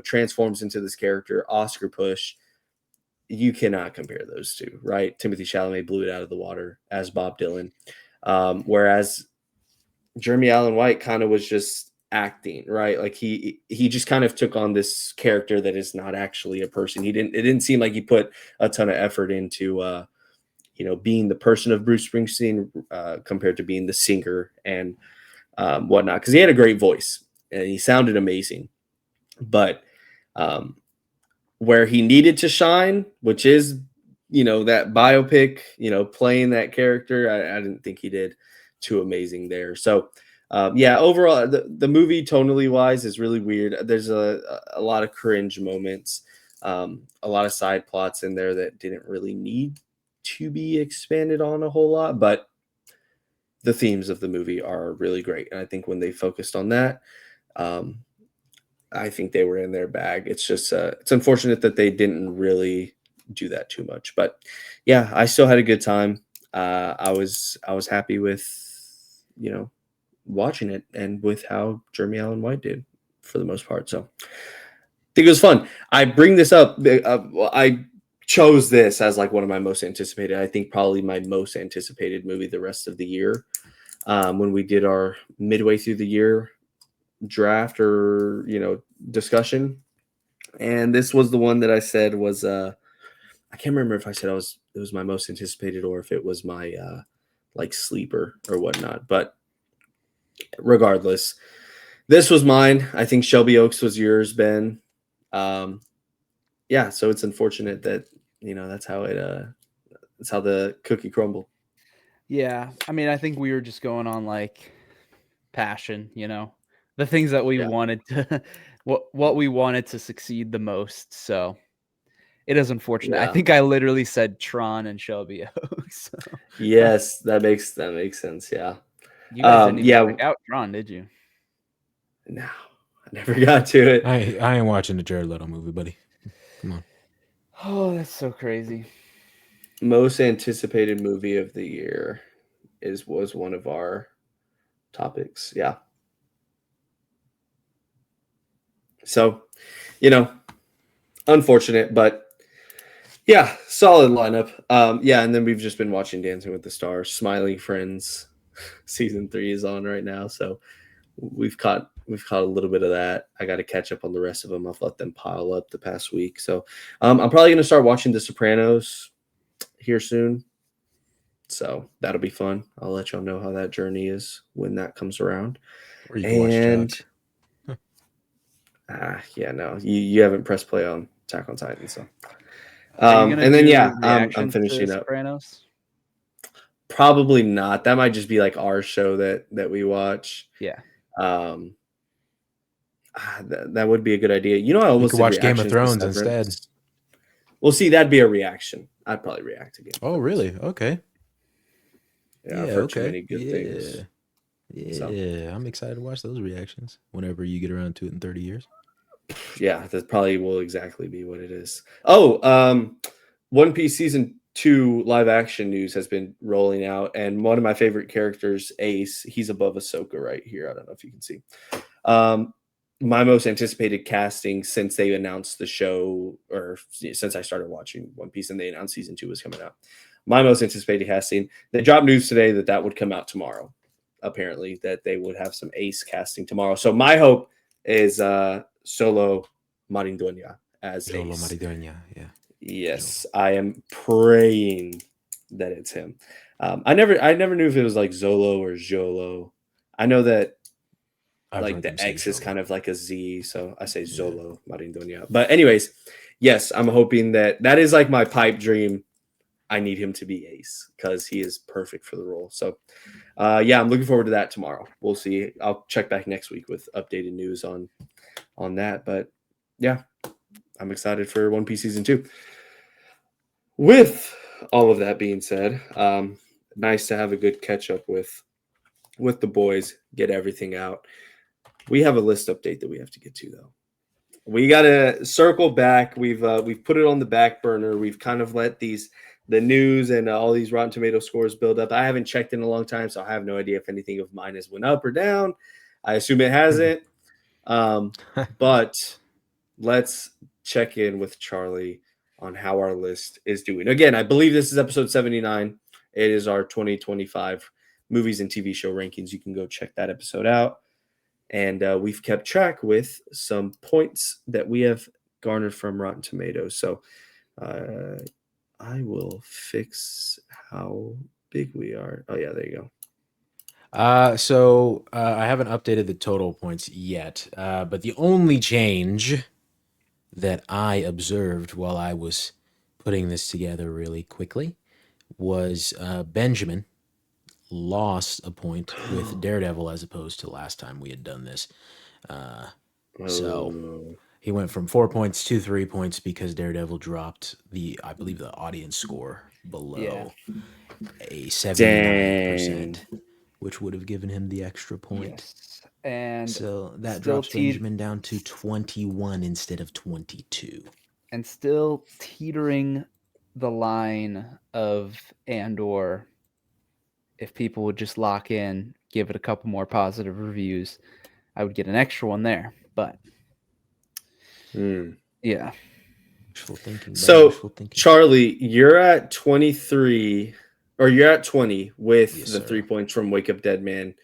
transforms into this character, Oscar push, you cannot compare those two, right? Timothy Chalamet blew it out of the water as Bob Dylan, whereas Jeremy Allen White kind of was just acting, right? Like he just kind of took on this character that is not actually a person. It didn't seem like he put a ton of effort into being the person of Bruce Springsteen compared to being the singer and whatnot, because he had a great voice and he sounded amazing. But where he needed to shine, which is, that biopic, playing that character, I didn't think he did too amazing there. So, overall, the movie tonally wise is really weird. There's a lot of cringe moments, a lot of side plots in there that didn't really need to be expanded on a whole lot, but the themes of the movie are really great. And I think when they focused on that, I think they were in their bag. It's just it's unfortunate that they didn't really do that too much. But yeah, I still had a good time. I was happy with watching it and with how Jeremy Allen White did for the most part. So I think it was fun. I bring this up. I chose this as like one of my most anticipated. I think probably my most anticipated movie the rest of the year. When we did our midway through the year draft or discussion, and this was the one that I said was I can't remember if I said it was my most anticipated or if it was my like sleeper or whatnot, but regardless, this was mine. I think Shelby Oaks was yours, Ben. Yeah, so it's unfortunate that that's how the cookie crumbled. Yeah, I mean, I think we were just going on like passion, the things that we wanted to, what we wanted to succeed the most. So it is unfortunate. I think I literally said Tron and Shelby Oaks. So. Yes, that makes sense. Yeah, you guys didn't even check out Tron, did you? No, I never got to it. I ain't watching the Jared Leto movie, buddy. Come on. Oh, that's so crazy. Most anticipated movie of the year was one of our topics. Yeah. So, unfortunate, but yeah, solid lineup. And then we've just been watching Dancing with the Stars. Smiling Friends season 3 is on right now, so we've caught a little bit of that. I got to catch up on the rest of them. I've let them pile up the past week, so I'm probably going to start watching The Sopranos here soon. So that'll be fun. I'll let y'all know how that journey is when that comes around. Or you can watch Chuck. You haven't pressed play on Attack on Titan, so. And then I'm finishing up. Sopranos? Probably not. That might just be like our show that we watch. Yeah. That would be a good idea. I almost could watch Game of Thrones instead. Well, see, that'd be a reaction. I'd probably react to Game of Thrones. Oh, really? Okay. Yeah, I've heard too many good things. Yeah, I'm excited to watch those reactions whenever you get around to it in 30 years. Yeah, that probably will exactly be what it is. Oh, One Piece season 2 live action news has been rolling out, and one of my favorite characters, Ace, he's above Ahsoka right here. I don't know if you can see. My most anticipated casting since they announced the show, or since I started watching One Piece and they announced season 2 was coming out. My most anticipated casting. They dropped news today that would come out tomorrow. Apparently, that they would have some Ace casting tomorrow. So my hope is Solo Marindueña as Jolo Ace. Maridueña, yeah. Yes, I am praying that it's him. I never knew if it was like Zolo or Jolo. I know that I've like heard them the say X is Jolo. kind of like a Z, so I say Yeah. Zolo Marindueña. But anyways, yes, I'm hoping that is like my pipe dream. I need him to be Ace because he is perfect for the role. So, yeah, I'm looking forward to that tomorrow. We'll see. I'll check back next week with updated news on that. But yeah, I'm excited for One Piece season 2. With all of that being said, nice to have a good catch up with the boys. Get everything out. We have a list update that we have to get to though. We got to circle back. We've put it on the back burner. We've kind of let the news and all these Rotten Tomato scores build up. I haven't checked in a long time, so I have no idea if anything of mine has went up or down. I assume it hasn't. But let's check in with Charlie on how our list is doing. Again, I believe this is episode 79. It is our 2025 movies and TV show rankings. You can go check that episode out. And we've kept track with some points that we have garnered from Rotten Tomatoes. So I will fix how big we are. Oh, yeah, there you go. So I haven't updated the total points yet, but the only change that I observed while I was putting this together really quickly was Benjamin lost a point with Daredevil as opposed to last time we had done this. So he went from 4 points to 3 points because Daredevil dropped I believe the audience score below a 79%, which would have given him the extra point. Yes. And so that still drops Benjamin down to 21 instead of 22. And still teetering the line of Andor. If people would just lock in, give it a couple more positive reviews, I would get an extra one there. But yeah. Wishful thinking. So, wishful thinking. Charlie, you're at 23, or you're at 20 with the 3 points from Wake Up Dead Man.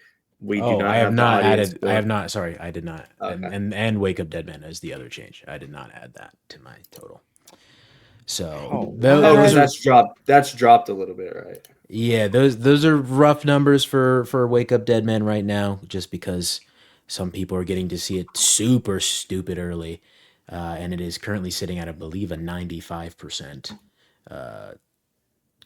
We do not I have have not the audience added. score. I have not. Sorry, I did not. Okay. And Wake Up Dead Man is the other change. I did not add that to my total. So that's dropped. That's dropped a little bit, right? Yeah, those are rough numbers for Wake Up Dead Man right now, just because some people are getting to see it super stupid early, and it is currently sitting at, I believe, a 95%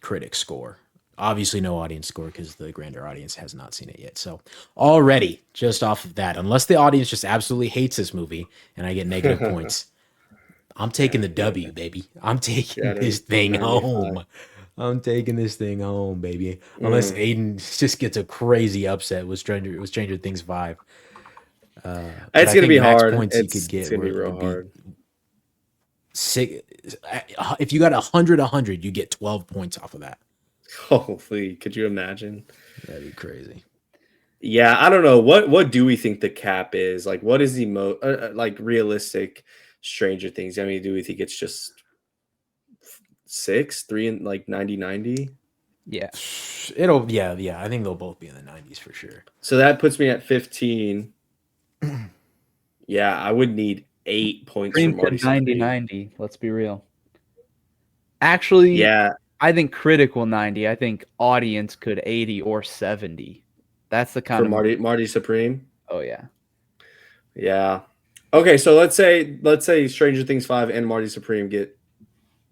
critic score. Obviously, no audience score because the grander audience has not seen it yet. So already, just off of that, unless the audience just absolutely hates this movie and I get negative points, I'm taking the W, baby. I'm taking this thing home. I'm taking this thing home, baby. Unless Aiden just gets a crazy upset with Stranger Things 5. It's gonna be hard. Points It's you could get it's gonna be real would be hard. If you got 100, you get 12 points off of that. Holy, could you imagine? That'd be crazy. Yeah, I don't know. What do we think the cap is? Like, what is the like realistic Stranger Things? I mean, do we think it's just 6, 3, and like 90? Yeah. Yeah. I think they'll both be in the 90s for sure. So that puts me at 15. Yeah, I would need 8 points from Marty. 90. Let's be real. Actually, yeah, I think critical 90. I think audience could 80 or 70. That's the kind of Marty Supreme. Oh yeah. Yeah. Okay, so let's say Stranger Things 5 and Marty Supreme get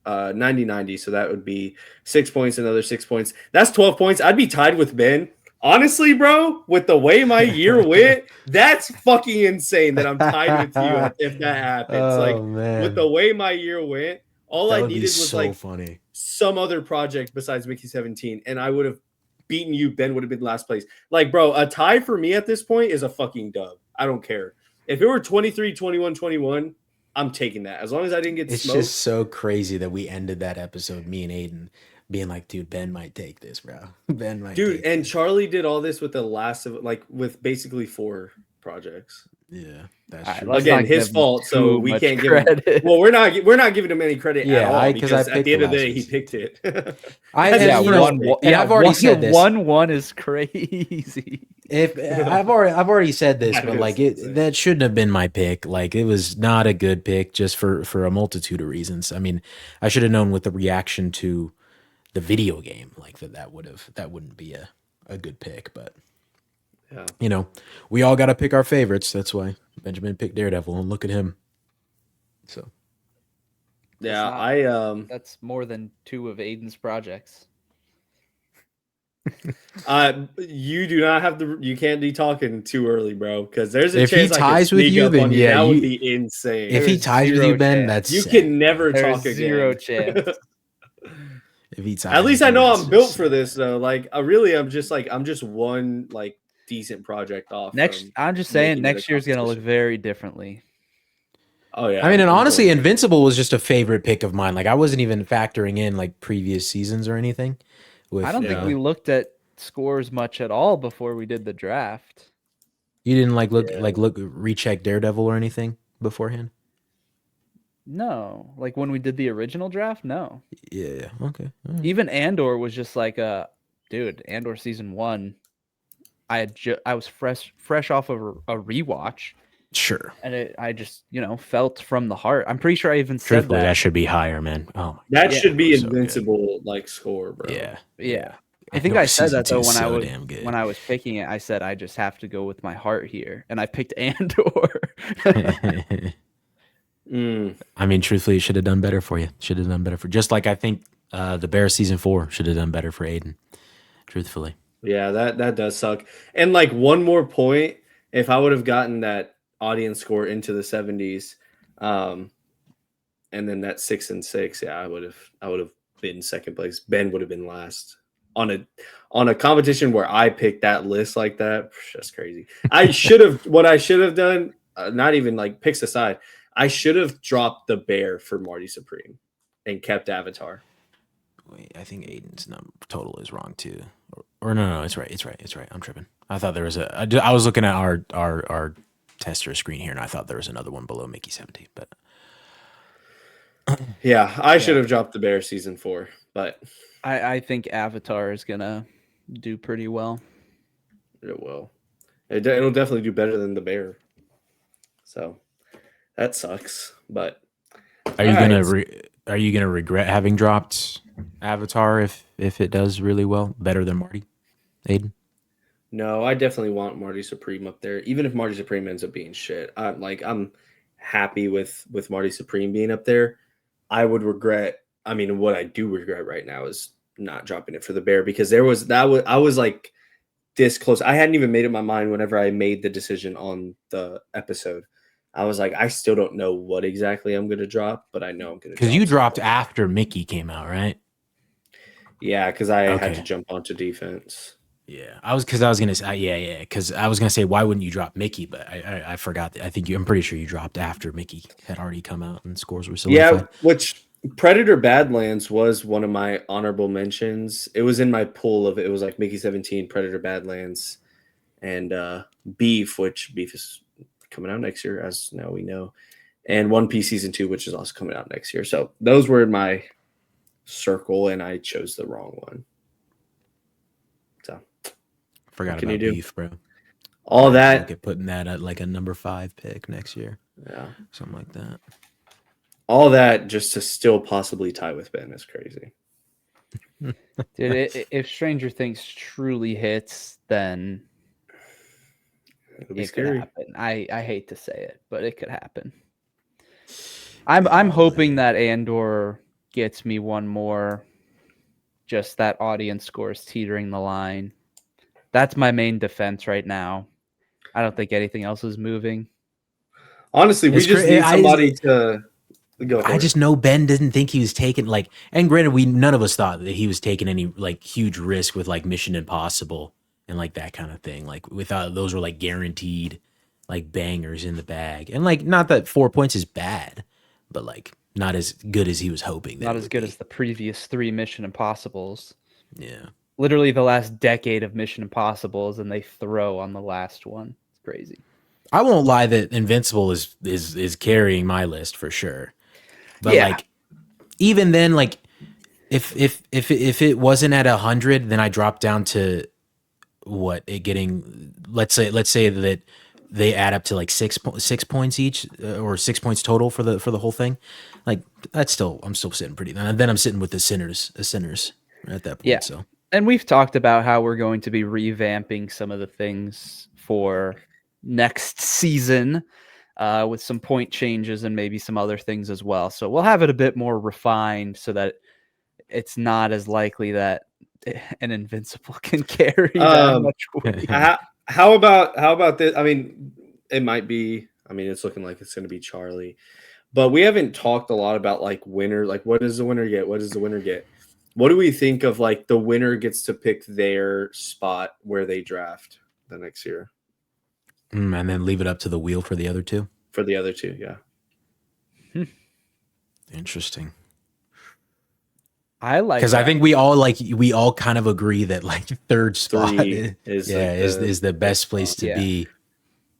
90. So that would be 6 points, another 6 points. That's 12 points. I'd be tied with Ben. Honestly, bro, with the way my year went, that's fucking insane that I'm tied with you if that happens. Man. With the way my year went, all I needed was so funny. some other project besides Mickey 17, and I would have beaten you, Ben would have been last place. Like, bro, a tie for me at this point is a fucking dub. I don't care. If it were 23, 21, 21, I'm taking that. As long as I didn't get It's smoked. just so crazy that we ended that episode, me and Aiden, being like, dude, Ben might take this, bro. Ben might Dude, take and this. Charlie did all this with the last of with basically 4 projects. Yeah, that's All right, true. let's Again, not his give him fault, so too we much can't give credit. him. Well, we're not giving him any credit Yeah, at all because I because at picked the end of the last day, he week's. picked it. I That's Yeah, his you first know, one, pick. and I've already said this. 1-1 is crazy. If I've already said this, That but is like insane. that shouldn't have been my pick. Like it was not a good pick, just for a multitude of reasons. I mean, I should have known with the reaction to the video game, like that wouldn't be a good pick. But Yeah. you know, we all got to pick our favorites. That's why Benjamin picked Daredevil, and look at him. So Yeah, That's more than 2 of Aiden's projects. you do not have you can't be talking too early, bro, because there's a if he chance I could ties with sneak you, up then on you. yeah, That would you. be insane. If he There's ties with zero you, Ben, chance. that's You sad. can never There's talk again. 0 chance. If he ties At least with I you, know that's I'm so built for sad. this though. Like, I'm just one like decent project off. I'm just saying, making it a next year's gonna look competition. very differently. Oh yeah. I mean, and I'm honestly, going- Invincible was just a favorite pick of mine. Like I wasn't even factoring in like previous seasons or anything. With, I don't think Yeah. we looked at scores much at all before we did the draft. you didn't like Yeah. look recheck Daredevil or anything beforehand. No, like when we did the original draft, no. Yeah. Okay. All right. Even Andor was just like dude, Andor season 1. I was fresh off of a rewatch, Sure. and I just felt from the heart. I'm pretty sure I even said Truthfully, that that. should be higher, man. Oh my. That Yeah, should be it was so good. invincible like score, bro. Yeah. Yeah. I think I said that though when I was damn good. when I was picking it. I said I just have to go with my heart here, and I picked Andor. I mean, truthfully, it should have done better for you. Should have done better for just like I think the Bears season 4 should have done better for Aiden. Truthfully. Yeah, that does suck. And like one more point, if I would have gotten that audience score into the 70s, and then that 6-6, yeah, I would have been second place. Ben would have been last on a competition where I picked that list like that. That's crazy. I should have what I should have done. Not even like picks aside. I should have dropped the bear for Marty Supreme and kept Avatar. Wait, I think Aiden's total is wrong too. Or no, it's right. It's right. I'm tripping. I thought there was I was looking at our tester screen here, and I thought there was another one below Mickey 70. But Yeah, I should have dropped the bear season 4, but I think Avatar is gonna do pretty well. it will. It'll definitely do better than the bear. So that sucks. But are you all gonna right. are you gonna regret having dropped Avatar if it does really well, better than Marty, Aiden? No, I definitely want Marty Supreme up there. Even if Marty Supreme ends up being shit, I'm happy with Marty Supreme being up there. I would regret. I mean, what I do regret right now is not dropping it for the bear because I was like this close. I hadn't even made up my mind whenever I made the decision on the episode. I was like, I still don't know what exactly I'm going to drop, but I know I'm going to. Because you dropped after Mickey came out, right? Yeah, because I had to jump onto defense. Yeah, I was gonna say because I was gonna say why wouldn't you drop Mickey, but I forgot that. I'm pretty sure you dropped after Mickey had already come out and scores were solidified. Yeah, which Predator Badlands was one of my honorable mentions. It was in my pool of it was like Mickey 17, Predator Badlands, and Beef, which Beef is coming out next year, as now we know, and One Piece season 2, which is also coming out next year. So those were in my circle, and I chose the wrong one. So forgot about Beef, bro. All that. Look at putting that at like a number 5 pick next year. Yeah, something like that. All that just to still possibly tie with Ben is crazy. Dude, if Stranger Things truly hits, then it could scary. Happen. I hate to say it, but it could happen. I'm hoping that Andor gets me one more. Just that audience score is teetering the line. That's my main defense right now. I don't think anything else is moving. Honestly, we just need somebody to Go for I it. just know Ben didn't think he was taking like, and granted, none of us thought that he was taking any like huge risk with like Mission Impossible and like that kind of thing. Like we thought those were like guaranteed like bangers in the bag, and like not that 4 points is bad, but like not as good as he was hoping. That Not it as would good be. as the previous 3 Mission Impossibles. Yeah. Literally the last decade of Mission Impossibles, and they throw on the last one. It's crazy. I won't lie that Invincible is carrying my list for sure. But Yeah. like even then, like if it wasn't at 100, then I dropped down to what it getting. Let's say that they add up to like 6 points each, or 6 points total for the whole thing. Like I'm still sitting pretty. Then I'm sitting with the sinners at that point. Yeah. So And we've talked about how we're going to be revamping some of the things for next season, with some point changes and maybe some other things as well. So we'll have it a bit more refined so that it's not as likely that an Invincible can carry that much weight. How about this? I mean, it might be. I mean, it's looking like it's going to be Charlie, but we haven't talked a lot about like winner. Like, what does the winner get? What does the winner get? What do we think of like the winner gets to pick their spot where they draft the next year and then leave it up to the wheel for the other two. for the other two? Yeah. Interesting. I like, because I think we all kind of agree that like third spot is the best place to be.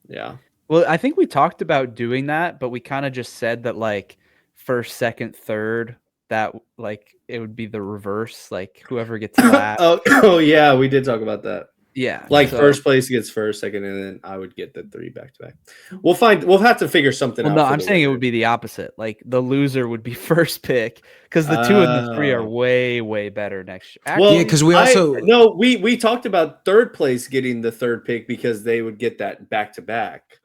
Yeah. Well, I think we talked about doing that, but we kind of just said that like first, second, third, that like it would be the reverse, like whoever gets last. oh yeah, we did talk about that. Yeah, like first place gets first, second, and then I would get the 3 back to back. We'll have to figure something out. No, I'm saying it would be the opposite. Like the loser would be first pick because the 2 and the 3 are way, way better next year. Actually, well, because we talked about third place getting the 3rd pick because they would get that back to back.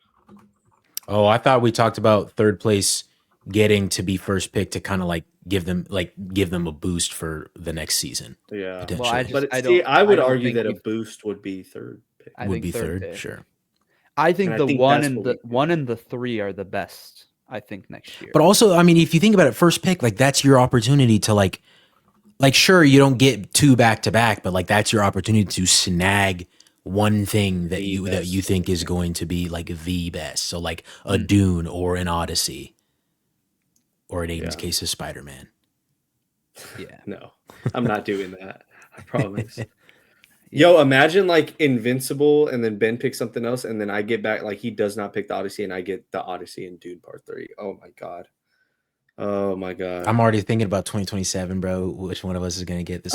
Oh, I thought we talked about third place getting to be first pick to kind of like give them a boost for the next season. Yeah, well, I would argue that a boost would be 3rd pick. Would be third, sure. I think the 1 and the 3 are the best. I think next year. But also, I mean, if you think about it, first pick, like that's your opportunity to like sure you don't get 2 back to back, but like that's your opportunity to snag one thing that you think is going to be like the best. So like a Dune or an Odyssey. Or in Aiden's case, of Spider-Man. Yeah. No, I'm not doing that. I promise. Yo, imagine like Invincible and then Ben picks something else and then I get back like he does not pick the Odyssey and I get the Odyssey and Dune Part 3. Oh my god. I'm already thinking about 2027, bro. Which one of us is going to get this?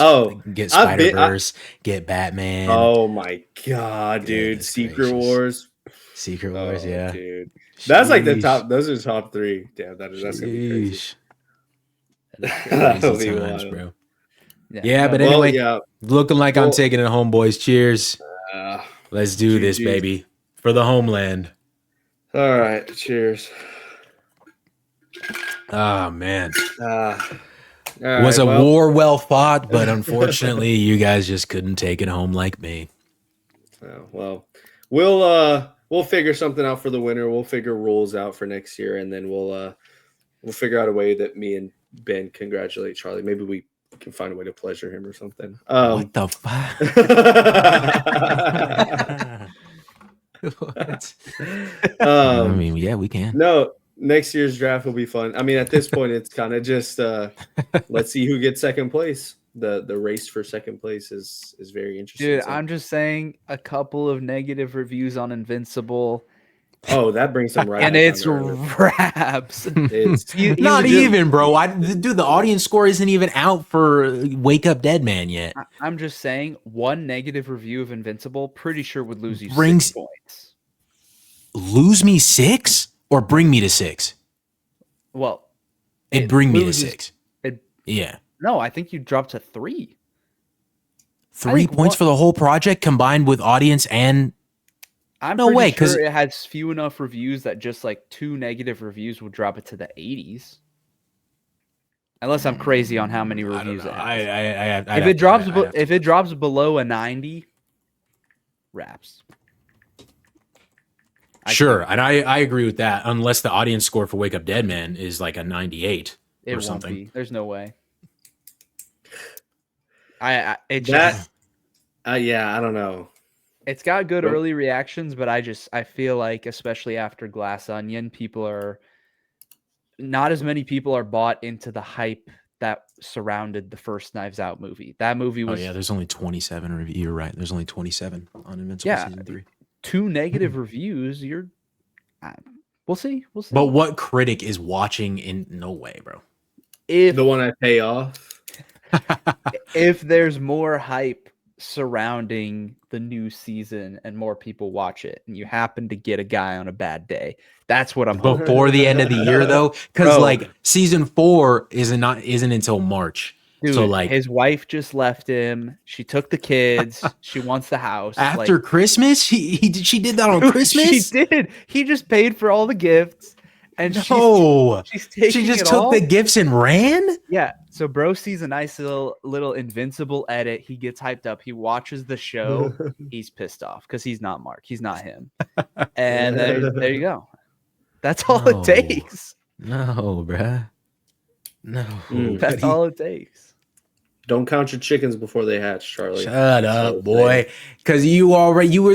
Get Spider-Verse, get Batman. Oh my god, dude. Secret Wars, yeah. Dude. That's like the top. Those are top 3. Damn, that's gonna be crazy. That'll be times, bro. Yeah, but anyway, looking like I'm taking it home, boys. Cheers. Let's do this, baby, for the homeland. All right, cheers. Oh man, was a war well fought, but unfortunately, you guys just couldn't take it home like me. Well, we'll figure something out for the winter. We'll figure rules out for next year, and then we'll figure out a way that me and Ben congratulate Charlie. Maybe we can find a way to pleasure him or something. What the fuck? What? I mean, yeah, we can. No, next year's draft will be fun. I mean, at this point, it's kind of just let's see who gets second place. The race for second place is very interesting. Dude, I'm just saying a couple of negative reviews on Invincible. Oh, that brings them right. And it's raps. Not even, bro. Dude, the audience score isn't even out for Wake Up Dead Man yet. I'm just saying, one negative review of Invincible, pretty sure would lose you 6 points. Lose me 6 or bring me to 6? Well, it'd bring me to 6. Yeah. No, I think you dropped to 3. 3 points for the whole project combined with audience and. I'm no way, because it has few enough reviews that just like 2 negative reviews would drop it to the 80s. Unless I'm crazy on how many reviews it has. If it drops below a 90, raps. Sure, and I agree with that. Unless the audience score for Wake Up Dead Man is like a 98 It or won't something. be. There's no way. It That just yeah, I don't know. it's got good Bro. early reactions, but I feel like especially after Glass Onion, not as many people are bought into the hype that surrounded the first Knives Out movie. That movie was there's only 27 reviews. You're right. There's only 27 on Invincible season 3. 2 negative reviews. We'll see. But what critic is watching in no way, bro? If The one I pay off. if there's more hype surrounding the new season and more people watch it, and you happen to get a guy on a bad day, that's what I'm hoping. Before the end of the year, though, because Bro. like season 4 isn't until March. Dude, so like his wife just left him. She took the kids. She wants the house. after Christmas, she did that on Christmas. She did. He just paid for all the gifts, and she's taking she just it took all. the gifts and ran. Yeah. So bro sees a nice little Invincible edit. He gets hyped up. He watches the show. He's pissed off because he's not Mark. He's not him. And there you go. That's all it takes. No, bruh. No. That's all it takes. Don't count your chickens before they hatch, Charlie. Shut up, boy. Because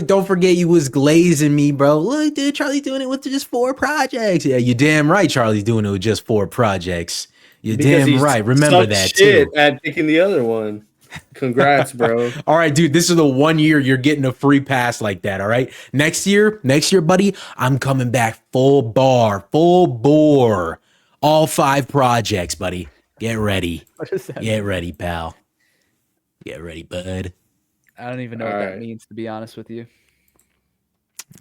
don't forget you was glazing me, bro. Look, dude, Charlie's doing it with just 4 projects. Yeah, you damn right Charlie's doing it with just 4 projects. You're damn right. Remember that too. At picking the other one. Congrats, bro. All right, dude. This is the 1 year you're getting a free pass like that. All right. Next year, buddy, I'm coming back full bore. All 5 projects, buddy. Get ready. What does that Get ready, pal. Get ready, bud. I don't even know what that means, to be honest with you.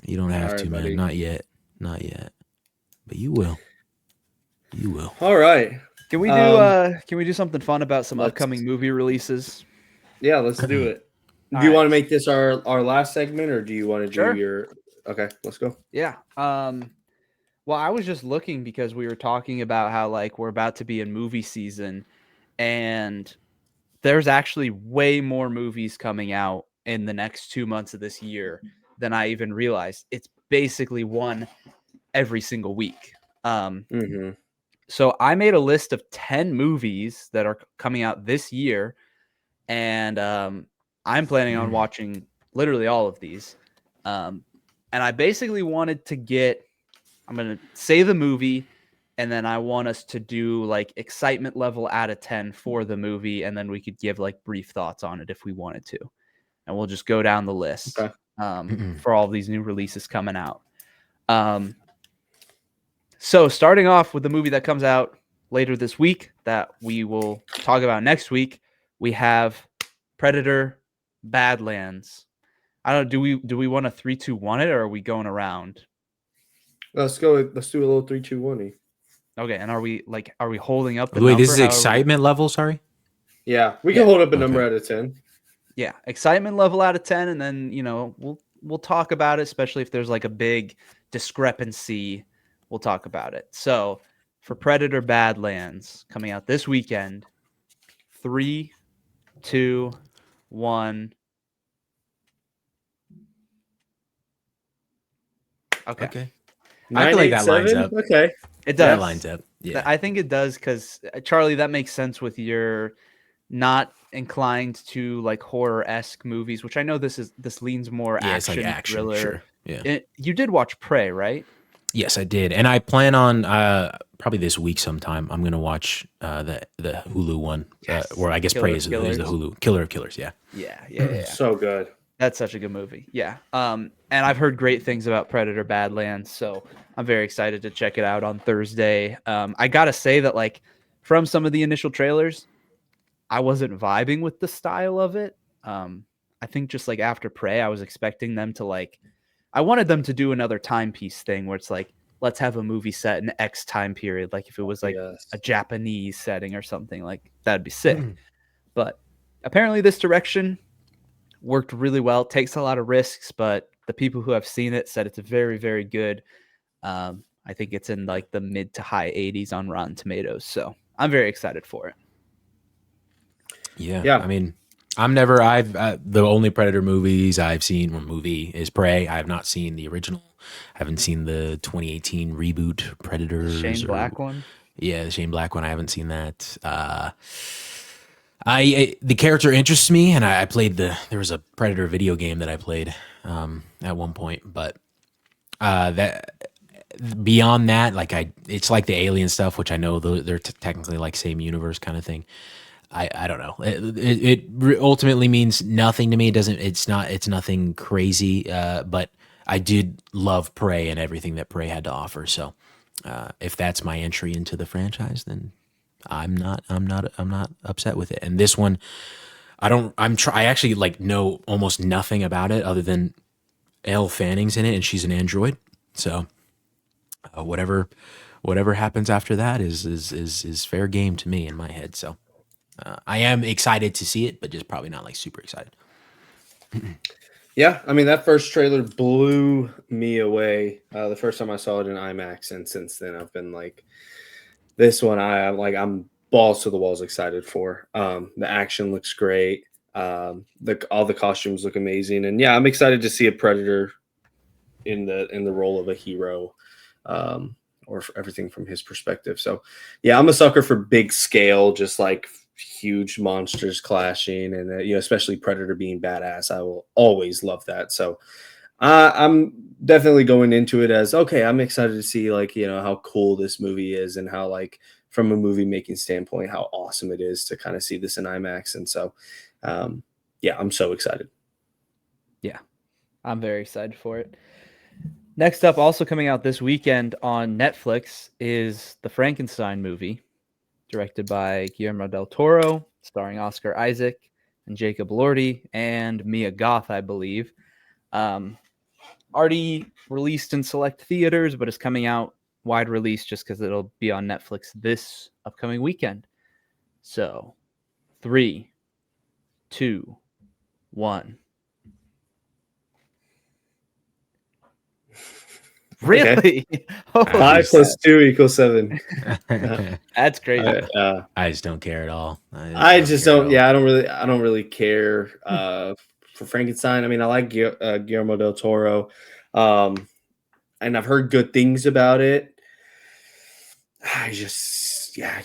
You don't have to, man. Not yet. But you will. All right. Can we do something fun about some upcoming movie releases? Yeah, let's do it. Do you want to make this our last segment, or do you want to do your? Okay, let's go. Yeah. Well, I was just looking because we were talking about how like we're about to be in movie season, and there's actually way more movies coming out in the next 2 months of this year than I even realized. It's basically one every single week. So I made a list of 10 movies that are coming out this year, and I'm planning on watching literally all of these. And I basically wanted to I'm going to say the movie, and then I want us to do like excitement level out of 10 for the movie, and then we could give like brief thoughts on it if we wanted to. And we'll just go down the list for all these new releases coming out. So starting off with the movie that comes out later this week that we will talk about next week, we have Predator Badlands. I don't know, do we want to 3, 2, 1 it, or are we going around? Let's go. Let's do a little 3, 2, 1. Okay, and are we holding up the Wait, number? this is excitement level, sorry? Yeah, we can hold up a number out of 10. Yeah, excitement level out of 10, and then, we'll talk about it, especially if there's like a big discrepancy. We'll talk about it. So, for Predator Badlands coming out this weekend, 3, 2, 1. Okay. I feel like that lines up. Okay. It does. That lines up. Yeah. I think it does because, Charlie, that makes sense with your not inclined to like horror-esque movies, which I know this leans more action, it's like action thriller. Sure. Yeah. You did watch Prey, right? Yes, I did, and I plan on probably this week sometime. I'm gonna watch the Hulu one, where I guess Prey is the Hulu Killer of Killers. Yeah. Yeah. So good. That's such a good movie. Yeah. And I've heard great things about Predator Badlands, so I'm very excited to check it out on Thursday. I gotta say that like from some of the initial trailers, I wasn't vibing with the style of it. I think just like after Prey, I was expecting them to I wanted them to do another timepiece thing where it's like, let's have a movie set in X time period. Like if it was like a Japanese setting or something, like that'd be sick. But apparently this direction worked really well. Takes a lot of risks, but the people who have seen it said it's very, very good. I think it's in like the mid to high 80s on Rotten Tomatoes. So I'm very excited for it. Yeah. I mean, I've the only Predator movies I've seen or movie is Prey. I have not seen the original. I haven't seen the 2018 reboot The Predators Shane or Black one. yeah, the Shane Black one. I haven't seen that. The character interests me, and I played there was a Predator video game that I played at one point, but that beyond that, like it's like the alien stuff, which I know they're technically like same universe kind of thing. I don't know. It ultimately means nothing to me. It doesn't. It's nothing crazy. But I did love Prey and everything that Prey had to offer. So if that's my entry into the franchise, then I'm not upset with it. And this one, I don't. I actually like know almost nothing about it other than Elle Fanning's in it and she's an android. So whatever happens after that is fair game to me in my head. So I am excited to see it, but just probably not like super excited. Yeah, I mean that first trailer blew me away. The first time I saw it in IMAX, and since then I've been like, this one I'm balls to the walls excited for. The action looks great. All the costumes look amazing, and yeah, I'm excited to see a Predator in the role of a hero, or for everything from his perspective. So, yeah, I'm a sucker for big scale, just like huge monsters clashing, and especially Predator being badass. I will always love that. So, I'm definitely going into it as okay. I'm excited to see like how cool this movie is, and how like from a movie making standpoint, how awesome it is to kind of see this in IMAX. And so, yeah, I'm so excited. Yeah, I'm very excited for it. Next up, also coming out this weekend on Netflix, is the Frankenstein movie, directed by Guillermo del Toro, starring Oscar Isaac and Jacob Elordi and Mia Goth, I believe. Already released in select theaters, but is coming out wide release just because it'll be on Netflix this upcoming weekend. So, 3, 2, 1. Really? Okay. Holy 5 plus 2 equals 7. That's crazy. I just don't care at all. I just don't. Yeah, I don't really care for Frankenstein. I mean, I like Guillermo del Toro, and I've heard good things about it. I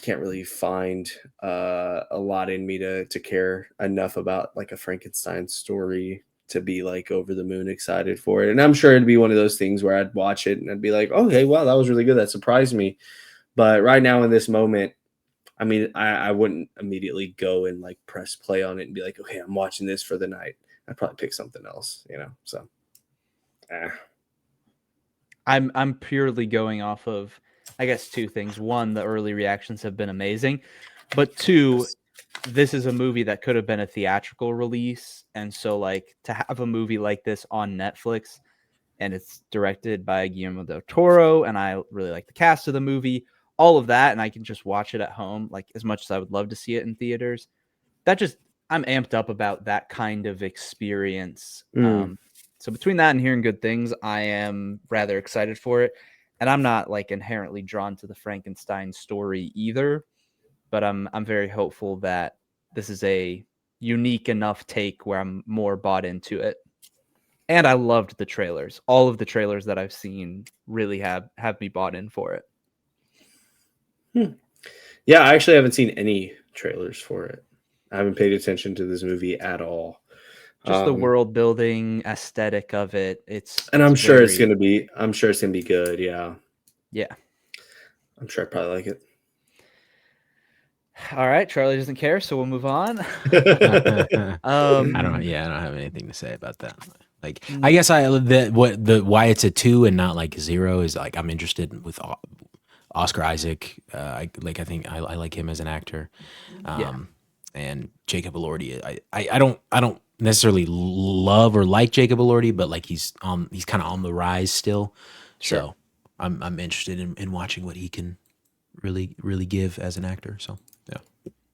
can't really find a lot in me to care enough about like a Frankenstein story to be like over the moon excited for it. And I'm sure it'd be one of those things where I'd watch it and I'd be like, okay, wow, that was really good. That surprised me. But right now in this moment, I mean, I wouldn't immediately go and like press play on it and be like, okay, I'm watching this for the night. I'd probably pick something else, So, I'm purely going off of, I guess, two things. One, the early reactions have been amazing, but two, this is a movie that could have been a theatrical release, and so like to have a movie like this on Netflix, and it's directed by Guillermo del Toro, and I really like the cast of the movie, all of that, and I can just watch it at home. Like as much as I would love to see it in theaters, that just I'm amped up about that kind of experience. So between that and hearing good things, I am rather excited for it. And I'm not like inherently drawn to the Frankenstein story either, but I'm very hopeful that this is a unique enough take where I'm more bought into it. And I loved the trailers. All of the trailers that I've seen really have me bought in for it. Yeah, I actually haven't seen any trailers for it. I haven't paid attention to this movie at all. Just the world building aesthetic of it. And I'm sure it's gonna be good. Yeah. Yeah. I'm sure I probably like it. All right, Charlie doesn't care, so we'll move on. I don't have anything to say about that. Like, I guess why it's a 2 and not like 0 is like I'm interested with Oscar Isaac. I think I like him as an actor. And Jacob Elordi. I don't necessarily love or like Jacob Elordi, but like he's kind of on the rise still. Sure. So I'm interested in watching what he can really give as an actor. So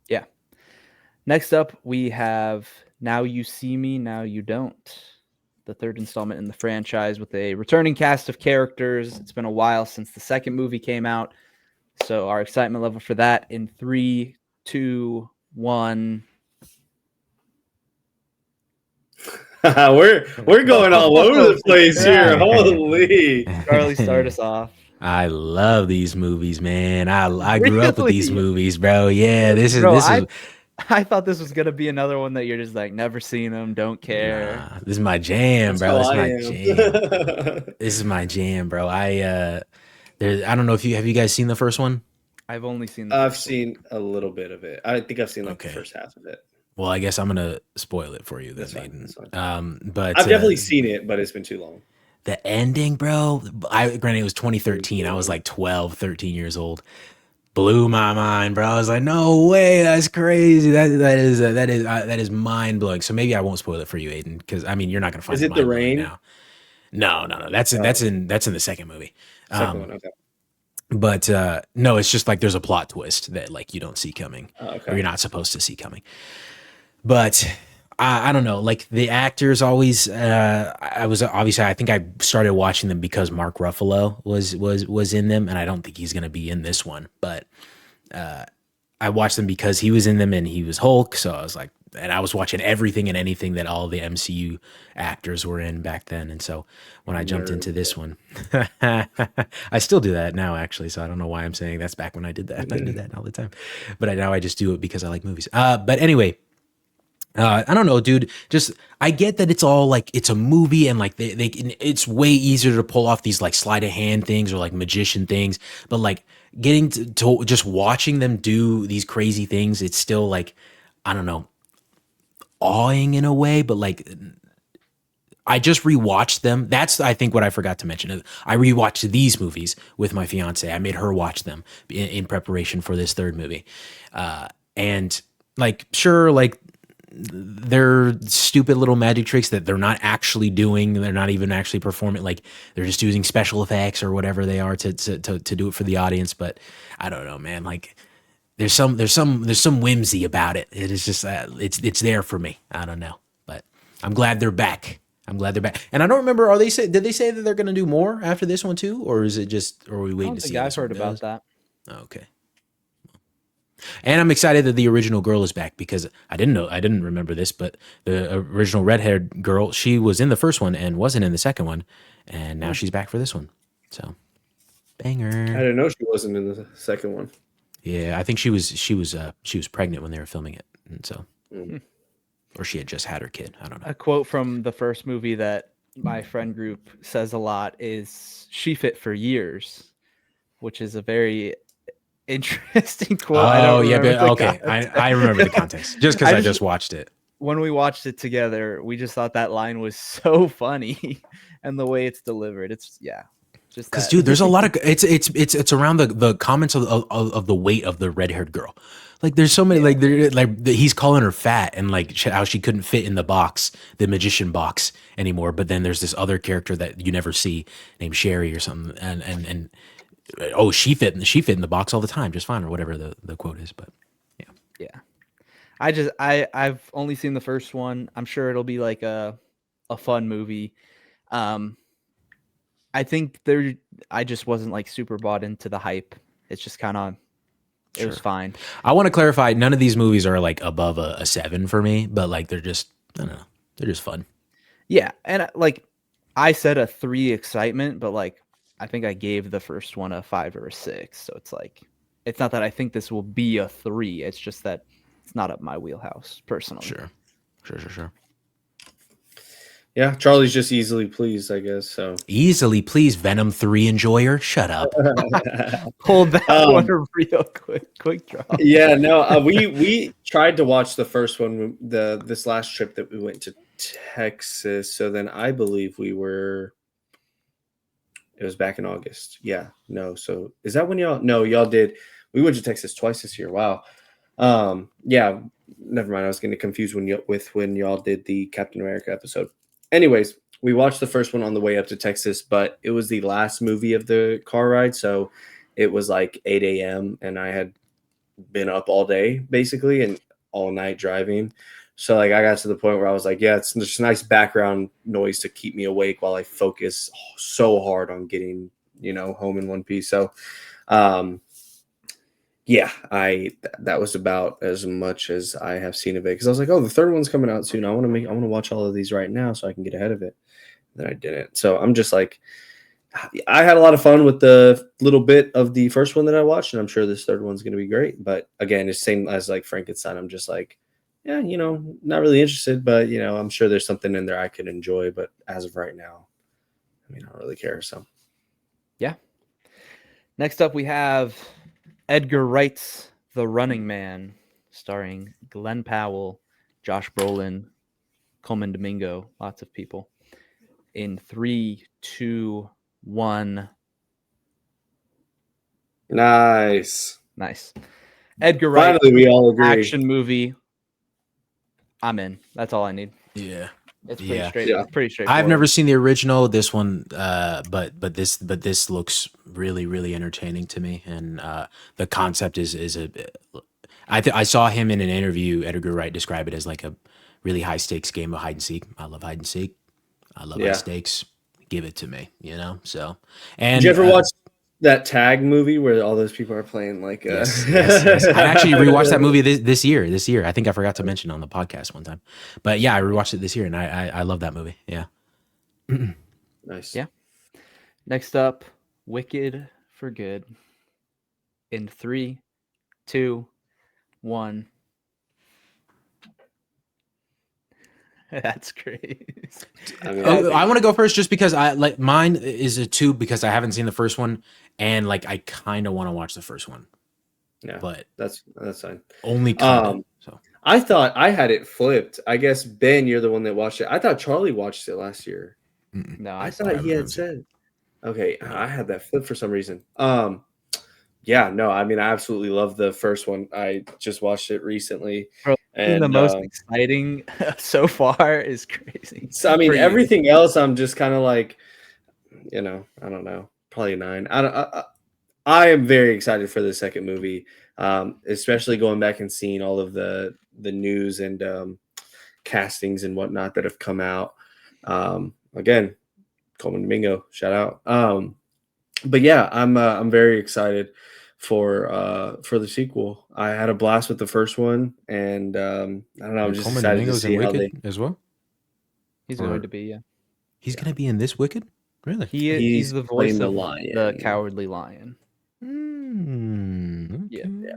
yeah. Next up, we have Now You See Me, Now You Don't, the third installment in the franchise with a returning cast of characters. It's been a while since the second movie came out, so our excitement level for that in 3, 2, 1. we're going all over the place here. Holy. Charlie, start us off. I love these movies, man. I grew up with these Really? movies, bro. Yeah, this Bro, is I thought this was gonna be another one that you're just like never seen them, don't care. this is my jam, That's bro. how This is I my am. jam. This is my jam, bro. I don't know if you guys seen the first one? I've only seen the I've first seen a little bit of it. I think I've seen like the Okay. first half of it. Well, I guess I'm gonna spoil it for you then, That's fine. Aiden. That's fine. But I've definitely seen it, but it's been too long. the ending, bro. Granted, it was 2013. I was like 12, 13 years old. Blew my mind, bro. I was like, no way, that's crazy. That is mind blowing. So maybe I won't spoil it for you, Aiden, because I mean you're not gonna find Is it it the mind-blowing rain? now. No. That's in the second movie. Second one, okay. But no, it's just like there's a plot twist that like you don't see coming, Oh, or okay. you're not supposed to see coming. But I don't know, like the actors always. I was obviously I think I started watching them because Mark Ruffalo was in them, and I don't think he's gonna be in this one. But I watched them because he was in them and he was Hulk. So I was like, and I was watching everything and anything that all the MCU actors were in back then. And so when I jumped into this one, I still do that now, actually. So I don't know why I'm saying that's back when I did that. I did that all the time, but now I just do it because I like movies. But anyway, I don't know, dude. Just I get that it's all like it's a movie and like it's way easier to pull off these like sleight of hand things or like magician things, but like getting to just watching them do these crazy things, it's still like I don't know, awing in a way. But like I just rewatched them. That's I think what I forgot to mention. I rewatched these movies with my fiance. I made her watch them in preparation for this third movie, and like sure, like they're stupid little magic tricks that they're not actually doing. They're not even actually performing. Like they're just using special effects or whatever they are to do it for the audience. But I don't know, man. Like there's some whimsy about it. It is just it's there for me. I don't know, but I'm glad they're back. I'm glad they're back. And I don't remember. Did they say that they're going to do more after this one too, or is it just? Or are we I waiting don't to think see? I've heard about that. Okay. And I'm excited that the original girl is back because I didn't remember this, but the original red-haired girl, she was in the first one and wasn't in the second one, and now she's back for this one. So, I banger. didn't know she wasn't in the second one. Yeah, I think she was pregnant when they were filming it, and so, or she had just had her kid. I don't know. A quote from the first movie that my friend group says a lot is "She fit for years," which is a very interesting quote. I don't remember the okay. I remember the context just because I just watched it. When we watched it together, we just thought that line was so funny, and the way it's delivered, it's just because dude, there's a lot of it's around the comments of the weight of the red-haired girl. Like there's so many he's calling her fat and like how she couldn't fit in the box, the magician box anymore. But then there's this other character that you never see named Sherry or something, and oh, she fit in the box all the time, just fine, or whatever the quote is. But yeah. I've only seen the first one. I'm sure it'll be like a fun movie. I think I just wasn't like super bought into the hype. It's just kind of it was fine. I want to clarify, none of these movies are like above a 7 for me, but like they're just I don't know, they're just fun. Yeah, and like I said a 3 excitement, but like I think I gave the first one a 5 or a 6. So it's like it's not that I think this will be a 3. It's just that it's not up my wheelhouse personally. Sure. Yeah, Charlie's just easily pleased, I guess. So Easily pleased, Venom 3 enjoyer. Shut up. Hold that one real quick draw. Yeah, no, we tried to watch the first one this last trip that we went to Texas. So then I believe it was back in August. Yeah, no. So is that when y'all did? We went to Texas twice this year. Wow. Yeah, never mind. I was getting confused when y'all did the Captain America episode. Anyways, we watched the first one on the way up to Texas, but it was the last movie of the car ride. So it was like 8 a.m. and I had been up all day basically and all night driving. So like I got to the point where I was like, yeah, it's just nice background noise to keep me awake while I focus so hard on getting, home in one piece. So, yeah, that was about as much as I have seen of it because I was like, oh, the third one's coming out soon. I want to watch all of these right now so I can get ahead of it. Then I didn't. So I'm just like, I had a lot of fun with the little bit of the first one that I watched, and I'm sure this third one's going to be great. But again, it's same as like Frankenstein. I'm just like, yeah, not really interested, but I'm sure there's something in there I could enjoy. But as of right now, I mean, I don't really care. So Yeah. Next up, we have Edgar Wright's The Running Man, starring Glenn Powell, Josh Brolin, Coleman Domingo, lots of people. In 3, 2, 1. nice. Edgar Wright, Finally, we all agree. action movie. I'm in. That's all I need. Yeah. It's pretty Yeah. straight. Yeah. Pretty straightforward. I've never seen the original. This one, but this looks really really entertaining to me, and the concept is a. I saw him in an interview. Edgar Wright describe it as like a really high stakes game of hide and seek. I love hide and seek. I love high Yeah. stakes. Give it to me, So, and Did you ever watch that Tag movie where all those people are playing like? Yes. I actually rewatched that movie this year. I think I forgot to mention on the podcast one time, but yeah, I rewatched it this year, and I love that movie. Yeah. Nice. Yeah. Next up, Wicked for Good. In 3, 2, 1. That's great. I mean, I want to go first just because I like mine is a 2 because I haven't seen the first one, and like I kind of want to watch the first one. yeah, But that's fine. only kinda, so. I thought I had it flipped. I guess Ben, you're the one that watched it. I thought Charlie watched it last year. No, I thought he had said. Okay, No. I had that flipped for some reason. Yeah, no, I mean, I absolutely love the first one. I just watched it recently, Bro, and the most exciting so far is crazy. so I mean, for you. everything else, I'm just kind of like, I don't know, probably 9. I am very excited for the second movie, especially going back and seeing all of the news and castings and whatnot that have come out. Again, Coleman Domingo, shout out. But yeah, I'm very excited for the sequel. I had a blast with the first one, and I don't know, I'm just Coleman excited to Domingo's see in how Wicked they. as well. He's Or- going to be, yeah. He's gonna be in this Wicked, really? He's the voice playing the of lion. the Cowardly Lion. Okay. Yeah.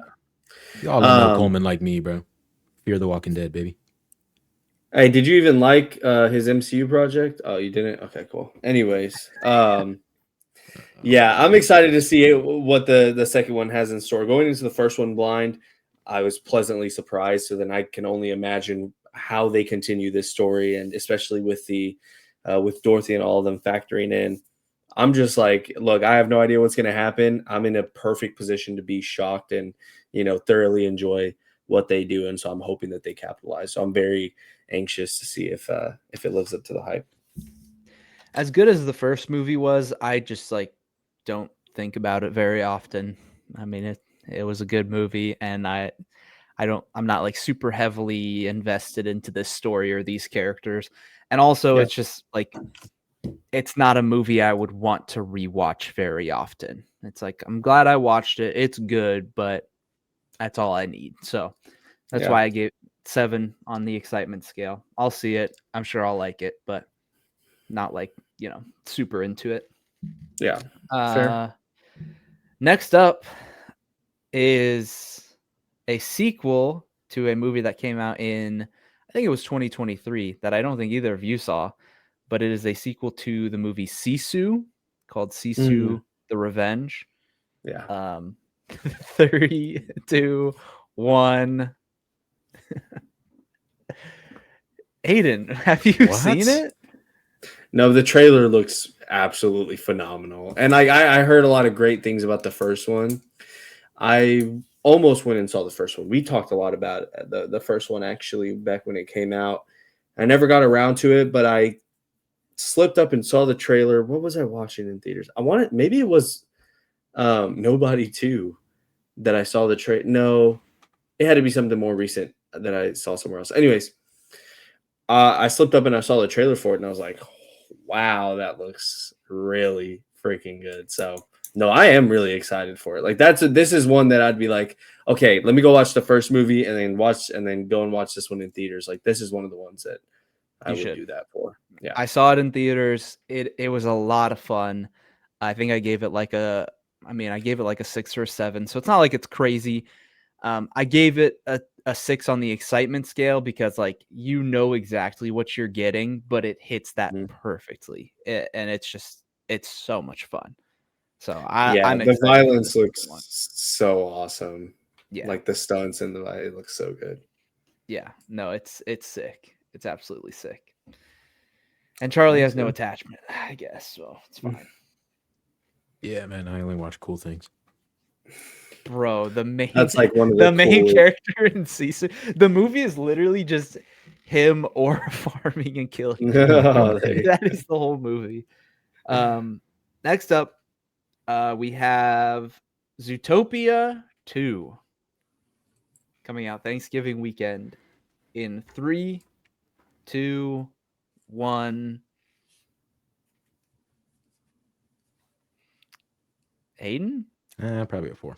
Y'all don't know Coleman like me, bro. Fear the Walking Dead, baby. Hey, did you even like his MCU project? Oh, you didn't? Okay, cool. Anyways, yeah, I'm excited to see what the second one has in store. Going into the first one blind, I was pleasantly surprised. So then I can only imagine how they continue this story, and especially with the with Dorothy and all of them factoring in. I'm just like, look, I have no idea what's going to happen. I'm in a perfect position to be shocked and thoroughly enjoy what they do, and so I'm hoping that they capitalize. So I'm very anxious to see if it lives up to the hype. As good as the first movie was, I just don't think about it very often. I mean, it was a good movie, and I'm not like super heavily invested into this story or these characters. And also Yeah. it's just like, it's not a movie I would want to rewatch very often. It's like, I'm glad I watched it. It's good, but that's all I need. So that's why I gave 7 on the excitement scale. I'll see it. I'm sure I'll like it, but not like, super into it. Yeah. Fair. Next up is a sequel to a movie that came out in, I think it was 2023, that I don't think either of you saw, but it is a sequel to the movie Sisu, called Sisu the Revenge. Yeah. 3, 2, 1. Aiden, have you seen it? No, the trailer looks absolutely phenomenal. And I heard a lot of great things about the first one. I almost went and saw the first one. We talked a lot about the first one actually back when it came out. I never got around to it, but I slipped up and saw the trailer. What was I watching in theaters? Maybe it was Nobody 2 that I saw the trailer. No, it had to be something more recent that I saw somewhere else. Anyways, I slipped up and I saw the trailer for it, and I was like, wow, that looks really freaking good. So No, I am really excited for it. Like this is one that I'd be like, okay, let me go watch the first movie and then go and watch this one in theaters. Like this is one of the ones that I You would should. do that for. Yeah. I saw it in theaters. It was a lot of fun. I think I gave it like a 6 or a 7. So it's not like it's crazy. I gave it a 6 on the excitement scale because like you know exactly what you're getting, but it hits that perfectly. And it's so much fun. So I'm the excited. violence looks so awesome. Yeah. Like the stunts and it looks so good. Yeah. No, it's sick. It's absolutely sick. And Charlie has no attachment, I guess. So it's fine. Yeah, man. I only watch cool things. Bro, that's like one of the main character in Sisu. The movie is literally just him or farming and killing. That is the whole movie. Next up, we have Zootopia 2 coming out Thanksgiving weekend in 3, 2, 1. Aiden? Probably a 4.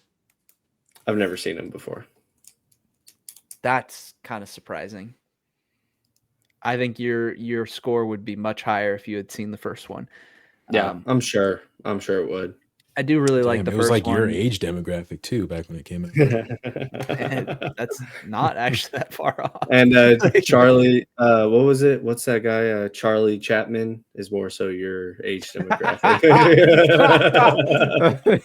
I've never seen him before. That's kind of surprising. I think your score would be much higher if you had seen the first one. Yeah, I'm sure it would. I do really like the first one. It was like your age demographic too back when it came out. And that's not actually that far off. And Charlie, what was it? What's that guy? Charlie Chapman is more so your age demographic.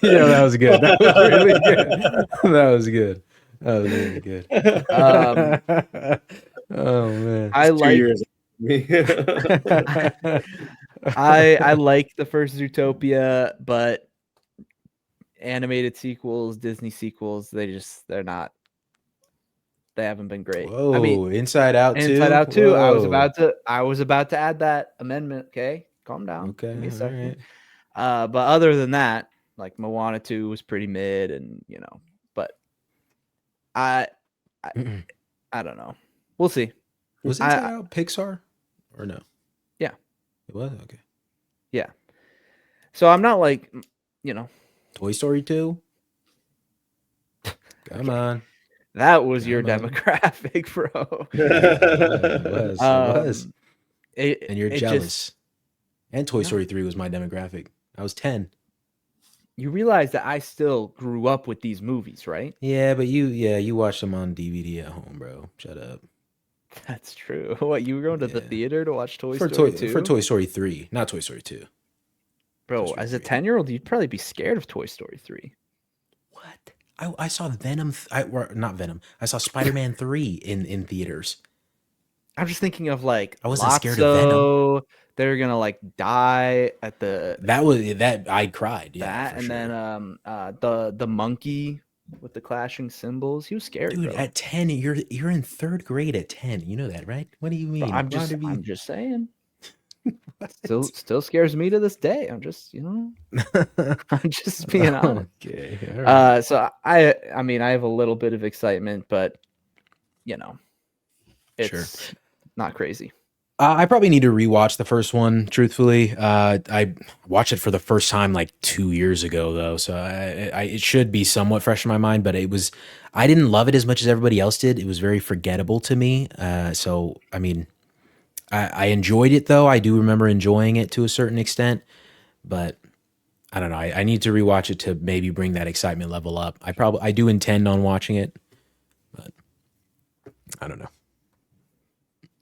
Yeah, that was good. That was really good. That was good. That was really good. Oh man, I like 2 years. I like the first Zootopia, but animated sequels, Disney sequels, they haven't been great. Whoa, I mean, Inside Out 2. Inside Out 2. Whoa. I was about to add that amendment. Okay, calm down. Okay, Give me a second. right. But other than that, like Moana 2 was pretty mid, and but I don't know. We'll see. Was Inside Out Pixar or no? Yeah, it was. Okay. Yeah. So I'm not like Toy Story 2. Come on. That was your demographic, bro. It was. And you're jealous. And Toy Story 3 was my demographic. I was 10. You realize that I still grew up with these movies, right? Yeah, but you watched them on DVD at home, bro. Shut up. That's true. What, you were going to the theater to watch Toy Story 2? For Toy Story 3, not Toy Story 2. Bro, as a 10-year-old, you'd probably be scared of Toy Story 3. What? I saw Venom. Not Venom. I saw Spider-Man 3 in theaters. I'm just thinking of like I wasn't scared of Venom. They're gonna like die at the. That I cried. Yeah, that and then the monkey with the clashing cymbals. He was scared. Dude, bro. at 10, you're in 3rd grade at 10. You know that, right? What do you mean? Bro, I'm just saying. Still scares me to this day. I'm just, I'm just being honest. Okay. All right. So I mean, I have a little bit of excitement, but it's not crazy. I probably need to rewatch the first one. Truthfully, I watched it for the first time like 2 years ago, though, so it should be somewhat fresh in my mind. But I didn't love it as much as everybody else did. It was very forgettable to me. So I mean, I enjoyed it though. I do remember enjoying it to a certain extent, but I don't know. I need to rewatch it to maybe bring that excitement level up. I do intend on watching it, but I don't know.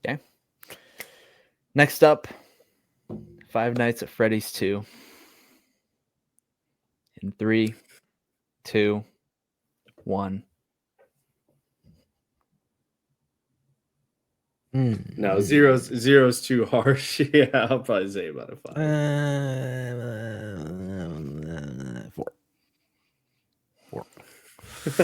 Okay. Next up, Five Nights at Freddy's 2. In 3, 2, 1. No, zero's too harsh. Yeah, I'll probably say about a 5.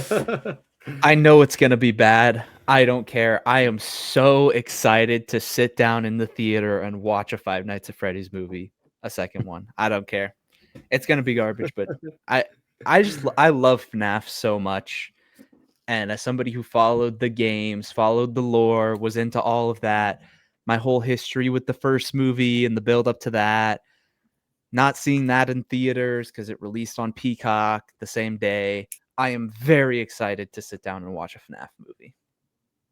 4. I know it's gonna be bad. I don't care. I am so excited to sit down in the theater and watch a Five Nights at Freddy's movie, a second one. I don't care. It's gonna be garbage, but I love FNAF so much. And as somebody who followed the games, followed the lore, was into all of that, my whole history with the first movie and the build up to that, Not seeing that in theaters because it released on Peacock the same day. I am very excited to sit down and watch a FNAF movie.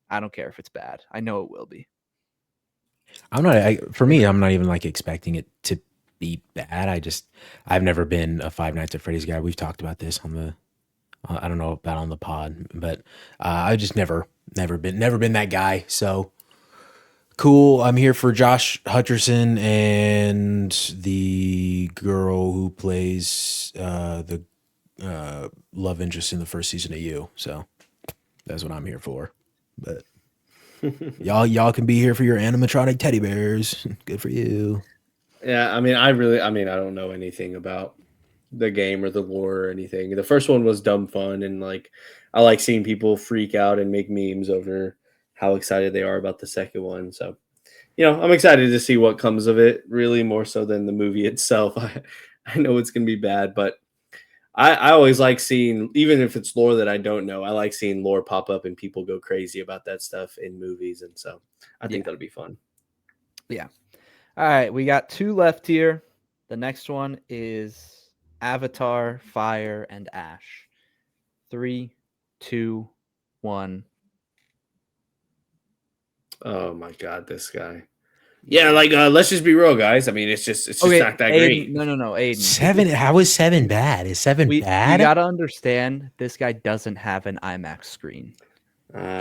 I don't care if it's bad. I know it will be. I'm not. For me, I'm not even like expecting it to be bad. I've never been a Five Nights at Freddy's guy. We've talked about this on the. I don't know about on the pod, but I just never been that guy. So cool. I'm here for Josh Hutcherson and the girl who plays the love interest in the first season of You. So that's what I'm here for. But y'all can be here for your animatronic teddy bears. Good for you. Yeah, I mean, I don't know anything about the game or the lore or anything. The first one was dumb fun, and like I like seeing people freak out and make memes over how excited they are about the second one. So, I'm excited to see what comes of it, really more so than the movie itself. I know it's going to be bad, but I always like seeing, even if it's lore that I don't know, I like seeing lore pop up and people go crazy about that stuff in movies. And so I think that'll be fun. Yeah. All right. We got 2 left here. The next one is Avatar, Fire, and Ash. 3, 2, 1. Oh my God, this guy. Yeah, like let's just be real, guys. I mean, it's just not that great. No, Aiden. 7. How is 7 bad? Is 7 bad? We gotta understand this guy doesn't have an IMAX screen.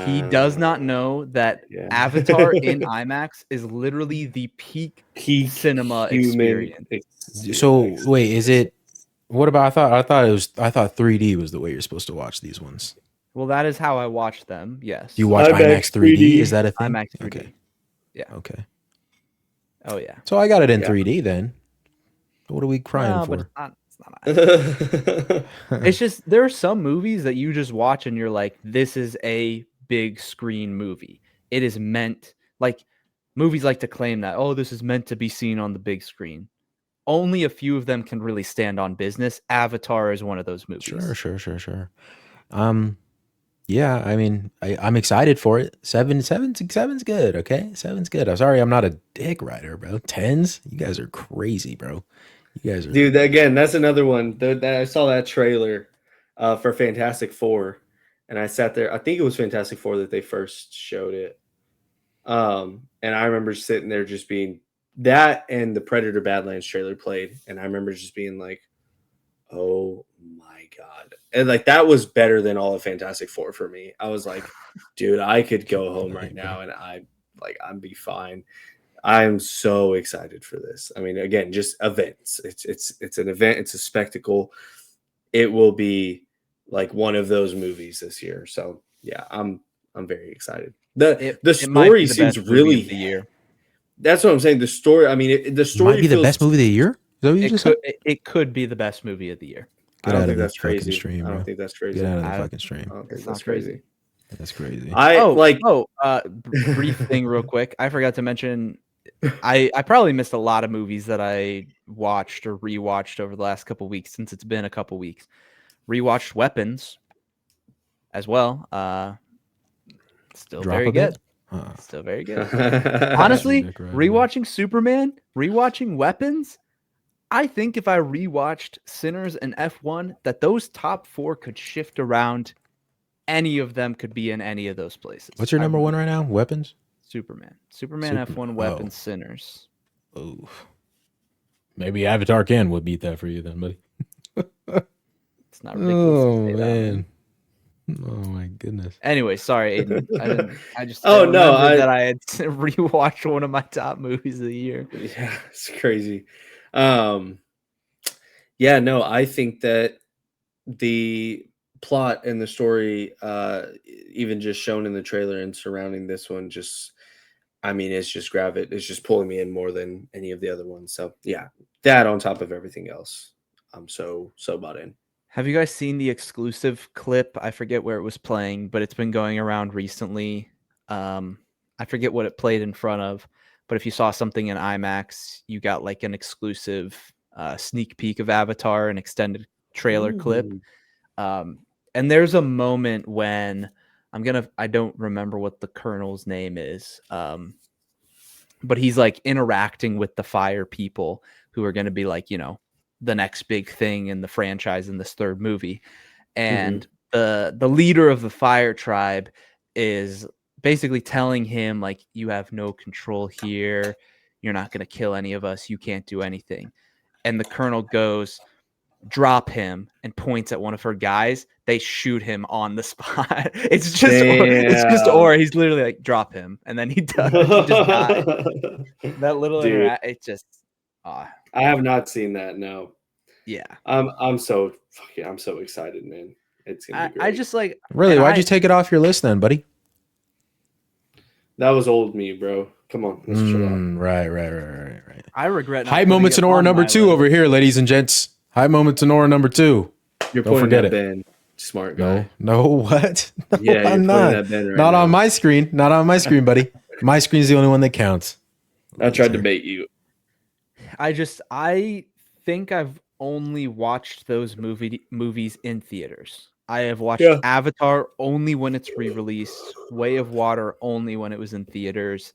He does not know that Avatar in IMAX is literally the peak cinema experience. So wait, is it? What about? I thought 3D was the way you're supposed to watch these ones. Well, that is how I watch them. Yes. You watch IMAX 3D? Is that a thing? IMAX 3D. Okay. Yeah. Okay. Oh yeah. So I got it in 3D then. What are we crying for? But it's not. It's just there are some movies that you just watch and you're like, this is a big screen movie. It is meant, like movies like to claim that, oh, this is meant to be seen on the big screen. Only a few of them can really stand on business. Avatar is one of those movies. Sure. Yeah, I mean, I'm excited for it. Seven's good, okay? 7's good. I'm sorry I'm not a dick rider, bro. 10s? You guys are crazy, bro. You guys are... Dude, again, that's another one. I saw that trailer for Fantastic Four, and I sat there. I think it was Fantastic Four that they first showed it. And I remember sitting there just being... That and the Predator Badlands trailer played, and I remember just being like, oh my God. And like that was better than all of Fantastic Four for me. I was like, dude, I could go home right now and I'd be fine. I'm so excited for this. I mean, again, just events. It's an event, it's a spectacle. It will be like one of those movies this year. So yeah, I'm very excited. The story seems really the year. That's what I'm saying. The story, I mean, the story might be the best movie of the year. It could be the best movie of the year. Get out of the fucking stream, bro. I don't think that's crazy. Get out of the fucking stream. I don't think that's crazy. That's crazy. Brief thing real quick. I forgot to mention, I probably missed a lot of movies that I watched or rewatched over the last couple of weeks, since it's been a couple weeks. Rewatched Weapons as well. Still very good. Still very good. Honestly, rewatching Superman, rewatching Weapons, I think if I rewatched Sinners and F1, that those top 4 could shift around. Any of them could be in any of those places. What's your number 1 right now? Weapons? Superman, F1, Weapons, Sinners. Oh, maybe Avatar would beat that for you then, buddy. It's not ridiculous. Oh man. Oh my goodness. Anyway, sorry, Aiden. I just that I had rewatched one of my top movies of the year. Yeah, it's crazy. Yeah, no, I think that the plot and the story, even just shown in the trailer and surrounding this one, it's just it's just pulling me in more than any of the other ones. So yeah, that on top of everything else, I'm so bought in. Have you guys seen the exclusive clip? I forget where it was playing, but it's been going around recently. I forget what it played in front of, but if you saw something in IMAX, you got like an exclusive sneak peek of Avatar, an extended trailer clip. And there's a moment when I don't remember what the Colonel's name is. but he's like interacting with the fire people who are going to be like, you know, the next big thing in the franchise in this third movie. And the leader of the fire tribe is basically telling him like, you have no control here. You're not going to kill any of us. You can't do anything. And the colonel goes, drop him, and points at one of her guys. They shoot him on the spot. It's just or he's literally like, drop him, and then he does. He just dies. That little it just I have not seen that. No. Yeah. I'm so excited, man. It's gonna be great. I just like, really, why'd you take it off your list then, buddy? That was old me, bro. Come on, let's chill out. Right. I regret High moments in aura number 2 over here, ladies and gents. High moments in aura number 2. You're Don't forget it. Ben. Smart guy. No, what? No, yeah, I'm not. At Ben right not now. On my screen. Not on my screen, buddy. My screen's the only one that counts. I tried to bait you. I think I've only watched those movies in theaters. I have watched Avatar only when it's re-released, Way of Water only when it was in theaters.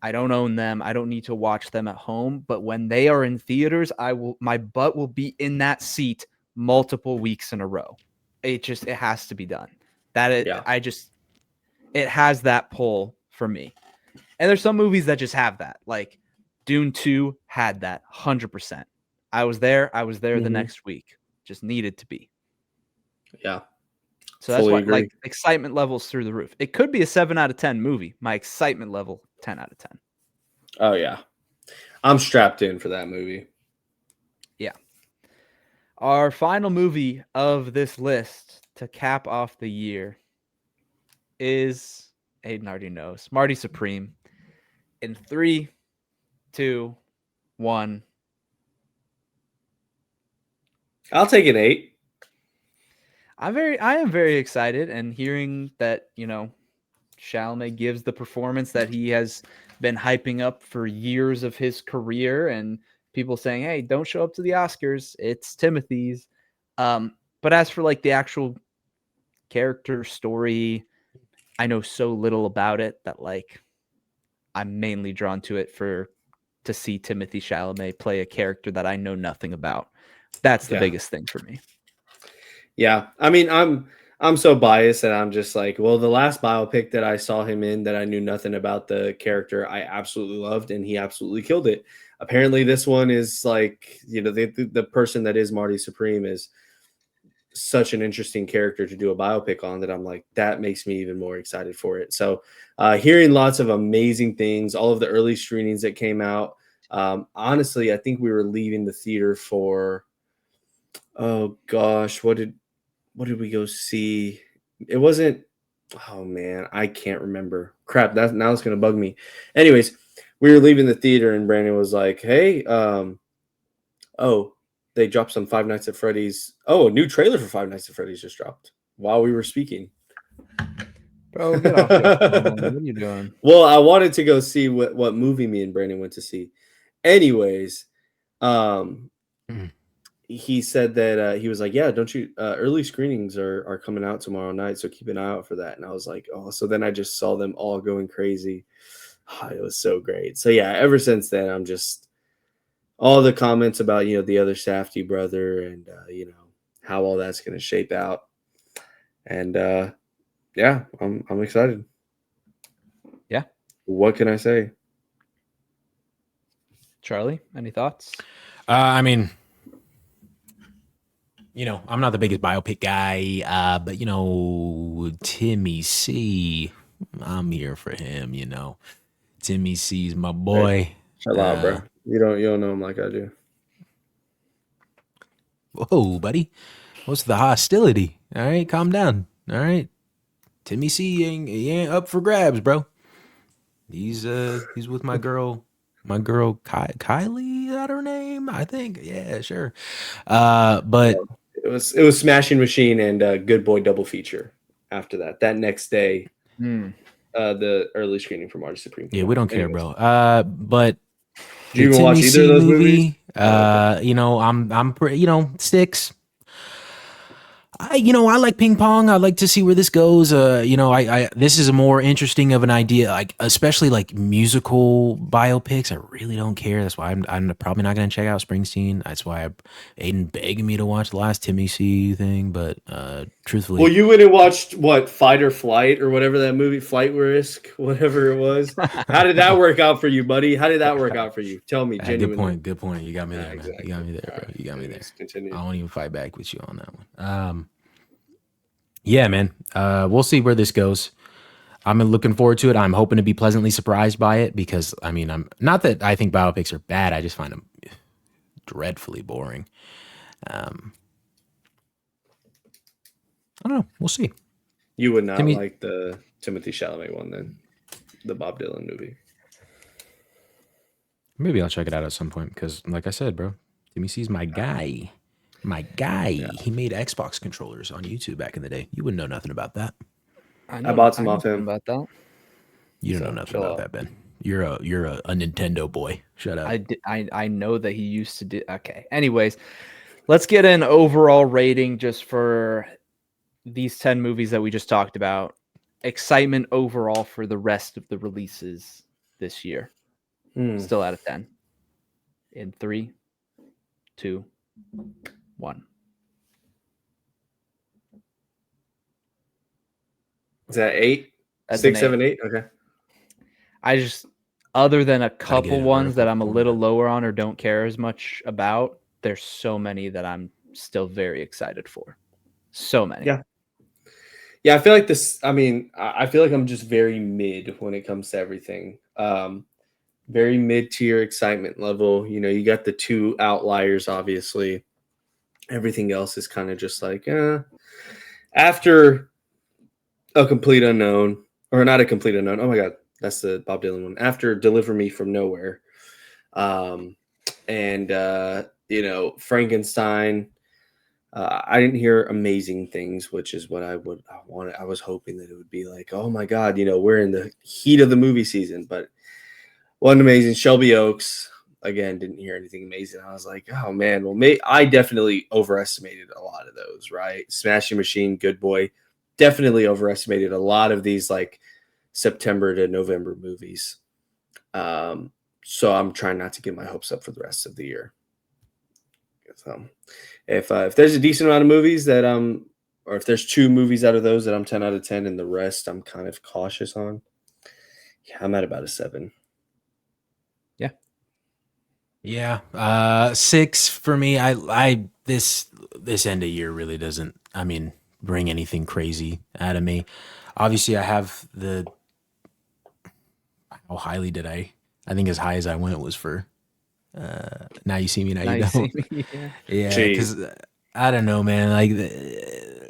I don't own them. I don't need to watch them at home, but when they are in theaters, my butt will be in that seat multiple weeks in a row. It has to be done. It has that pull for me. And there's some movies that just have that. Like Dune 2 had that 100%. I was there the next week. Just needed to be. Yeah. So that's why like excitement levels through the roof. It could be a 7 out of 10 movie. My excitement level 10 out of 10. Oh yeah. I'm strapped in for that movie. Yeah. Our final movie of this list to cap off the year is, Aiden already knows, Marty Supreme. In 3, 2, 1. I'll take an 8. I am very excited, and hearing that, you know, Chalamet gives the performance that he has been hyping up for years of his career, and people saying, hey, don't show up to the Oscars, it's Timothy's. But as for like the actual character story, I know so little about it that like I'm mainly drawn to it to see Timothy Chalamet play a character that I know nothing about. That's the biggest thing for me. Yeah. I mean, I'm so biased that I'm just like, well, the last biopic that I saw him in that I knew nothing about the character, I absolutely loved, and he absolutely killed it. Apparently this one is like, you know, the person that is Marty Supreme is such an interesting character to do a biopic on that I'm like, that makes me even more excited for it. So hearing lots of amazing things, all of the early screenings that came out. Honestly, I think we were leaving the theater for, oh gosh, what did we go see? It wasn't, oh man, I can't remember. Crap, now it's gonna bug me. Anyways, we were leaving the theater and Brandon was like, hey, they dropped some Five Nights at Freddy's. Oh, a new trailer for Five Nights at Freddy's just dropped while we were speaking. Bro, get off your phone. What are you doing? Well, I wanted to go see what movie me and Brandon went to see. Anyways, he said that he was like, yeah, don't you early screenings are coming out tomorrow night, so keep an eye out for that. And I was like, oh, so then I just saw them all going crazy. Oh, it was so great. So yeah, ever since then, I'm just all the comments about, you know, the other Safdie brother and you know, how all that's going to shape out. And yeah, I'm excited. Yeah. What can I say? Charlie, any thoughts? I mean, you know, I'm not the biggest biopic guy, but you know, Timmy C, I'm here for him. You know, Timmy C's my boy. Hey, chill out, bro. You don't know him like I do. Whoa, buddy, what's the hostility? All right, calm down. All right, Timmy C he ain't up for grabs, bro. He's with my girl. My girl Kylie, is that her name? I think. Yeah, sure. But it was Smashing Machine and Good Boy double feature after that. That next day, the early screening for Marty Supreme. Yeah, we don't care, bro. But do you even watch either of those movies? You know, I'm pretty, you know, 6. I like ping pong. I like to see where this goes. This is a more interesting of an idea, like especially like musical biopics. I really don't care. That's why I'm probably not going to check out Springsteen. That's why Aiden begging me to watch the last Timmy C thing. But Well, truthfully, you went and watched what, Fight or Flight or whatever that movie, Flight Risk, whatever it was. How did that work out for you, buddy? How did that work out for you? Tell me genuinely. good point. You got me there, man. You got Exactly. me there, All bro. right. You got me there. Anyways, continue. I won't even fight back with you on that one. Yeah, man. We'll see where this goes. I'm looking forward to it. I'm hoping to be pleasantly surprised by it because I mean, I'm not that I think biopics are bad. I just find them dreadfully boring. I don't know. We'll see. You would not Timmy, like the Timothy Chalamet one then, the Bob Dylan movie. maybe I'll check it out at some point because, like I said, bro, Timmy C's my guy. My guy. Yeah. He made Xbox controllers on YouTube back in the day. You wouldn't know nothing about that. I bought some know off him. about that. You don't So, know nothing chill about out. that, Ben. You're a Nintendo boy. Shut up. I know that he used to do. Okay. Anyways, let's get an overall rating just for these 10 movies that we just talked about. Excitement overall for the rest of the releases this year. Still out of 10. In 3, 2, 1. Is that 8? That's 6, an 7, 8? Okay. I just, other than a get couple it in ones that vertical I'm a format. little lower on or don't care as much about, there's so many that I'm still very excited for. So many. Yeah. Yeah, I feel like this. I mean, I feel like I'm just very mid when it comes to everything. Very mid-tier excitement level. You know, you got the 2 outliers, obviously. Everything else is kind of just like, after a complete unknown, or not a complete unknown. Oh my God, that's the Bob Dylan one. After Deliver Me from Nowhere, and Frankenstein. I didn't hear amazing things, which is what I wanted. I was hoping that it would be like, oh my God, we're in the heat of the movie season, but wasn't amazing. Shelby Oaks, again, didn't hear anything amazing. I was like, oh man, well, I definitely overestimated a lot of those, right? Smashing Machine, Good Boy, definitely overestimated a lot of these like September to November movies. So I'm trying not to get my hopes up for the rest of the year. So if there's a decent amount of movies that or if there's 2 movies out of those that I'm 10 out of 10 and the rest I'm kind of cautious on, yeah, I'm at about a 7. Yeah. 6 for me. I this end of year really doesn't, I mean, bring anything crazy out of me. Obviously I have how highly did I think as high as I went was for Now You See Me, Now You Nice. Don't. Yeah. Yeah, Jeez. because I don't know, man. Like,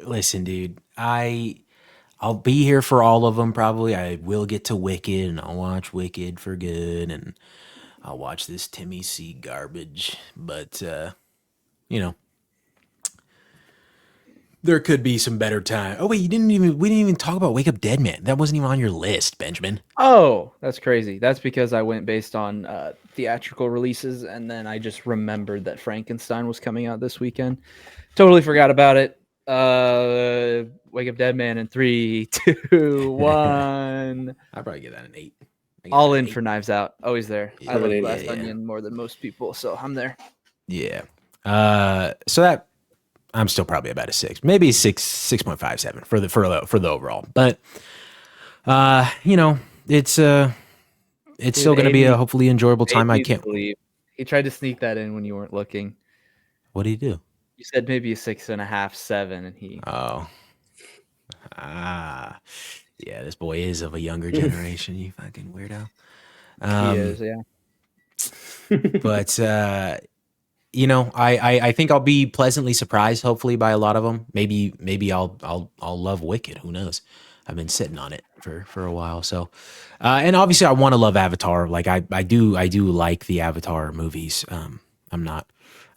listen, dude, I'll be here for all of them. Probably, I will get to Wicked, and I'll watch Wicked for good, and I'll watch this Timmy C garbage. But there could be some better time. Oh wait, we didn't even talk about Wake Up Dead Man. That wasn't even on your list, Benjamin. Oh, that's crazy. That's because I went based on theatrical releases, and then I just remembered that Frankenstein was coming out this weekend. Totally forgot about it. Wake Up Dead Man in 3, 2, 1. I'll probably give that an 8. All in for Knives Out. Always there. I I'm love an 8. Glass Yeah. Onion more than most people, so I'm there. Yeah. So that I'm still probably about a 6, maybe 6.57 for the overall. But it's still going to be a hopefully enjoyable time. I can't. Believe. He tried to sneak that in when you weren't looking. What do you do? You said maybe a 6.5, 7, and he. Oh. Yeah, this boy is of a younger generation, you fucking weirdo. He is, yeah. But I think I'll be pleasantly surprised, hopefully, by a lot of them. Maybe I'll love Wicked. Who knows? I've been sitting on it for a while. So, and obviously I want to love Avatar. Like I do like the Avatar movies. I'm not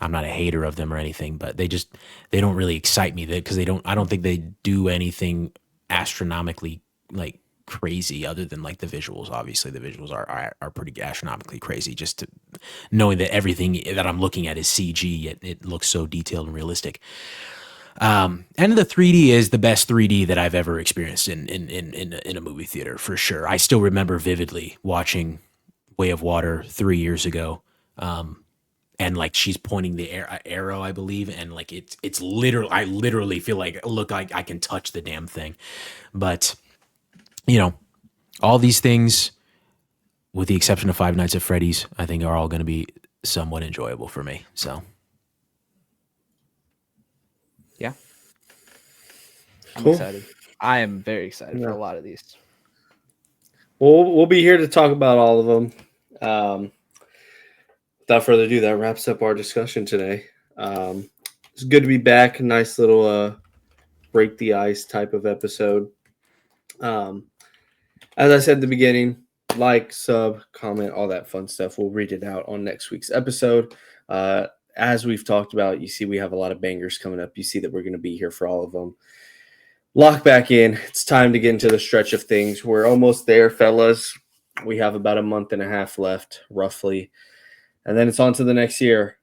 a hater of them or anything, but they don't really excite me because I don't think they do anything astronomically like crazy other than like the visuals. Obviously the visuals are pretty astronomically crazy, just to knowing that everything that I'm looking at is CG, yet it looks so detailed and realistic. And the 3D is the best 3D that I've ever experienced in a movie theater for sure. I still remember vividly watching Way of Water 3 years ago. And like she's pointing the arrow, I believe, and like it's literally, I literally feel like look like I can touch the damn thing. But all these things, with the exception of Five Nights at Freddy's, I think are all going to be somewhat enjoyable for me. So Yeah. I'm Cool. excited. I am very excited for Yeah. a lot of these. We'll be here to talk about all of them. Without further ado, that wraps up our discussion today. It's good to be back. Nice little break the ice type of episode. As I said at the beginning, like, sub, comment, all that fun stuff. We'll read it out on next week's episode. As we've talked about, you see we have a lot of bangers coming up. You see that we're going to be here for all of them. Lock back in. It's time to get into the stretch of things. We're almost there, fellas. We have about a month and a half left, roughly. And then it's on to the next year.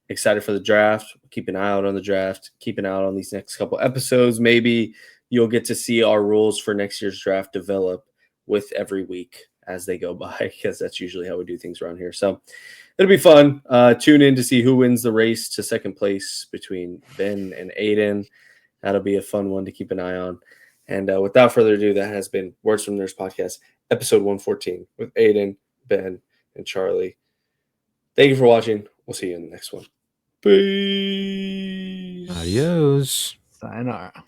Excited for the draft. Keep an eye out on the draft. Keep an eye out on these next couple episodes. Maybe you'll get to see our rules for next year's draft develop with every week as they go by, because that's usually how we do things around here. So it'll be fun. Tune in to see who wins the race to second place between Ben and Aiden. That'll be a fun one to keep an eye on. And without further ado, that has been Words from Nerds Podcast, episode 114 with Aiden, Ben, and Charlie. Thank you for watching. We'll see you in the next one. Peace. adios. Sayonara.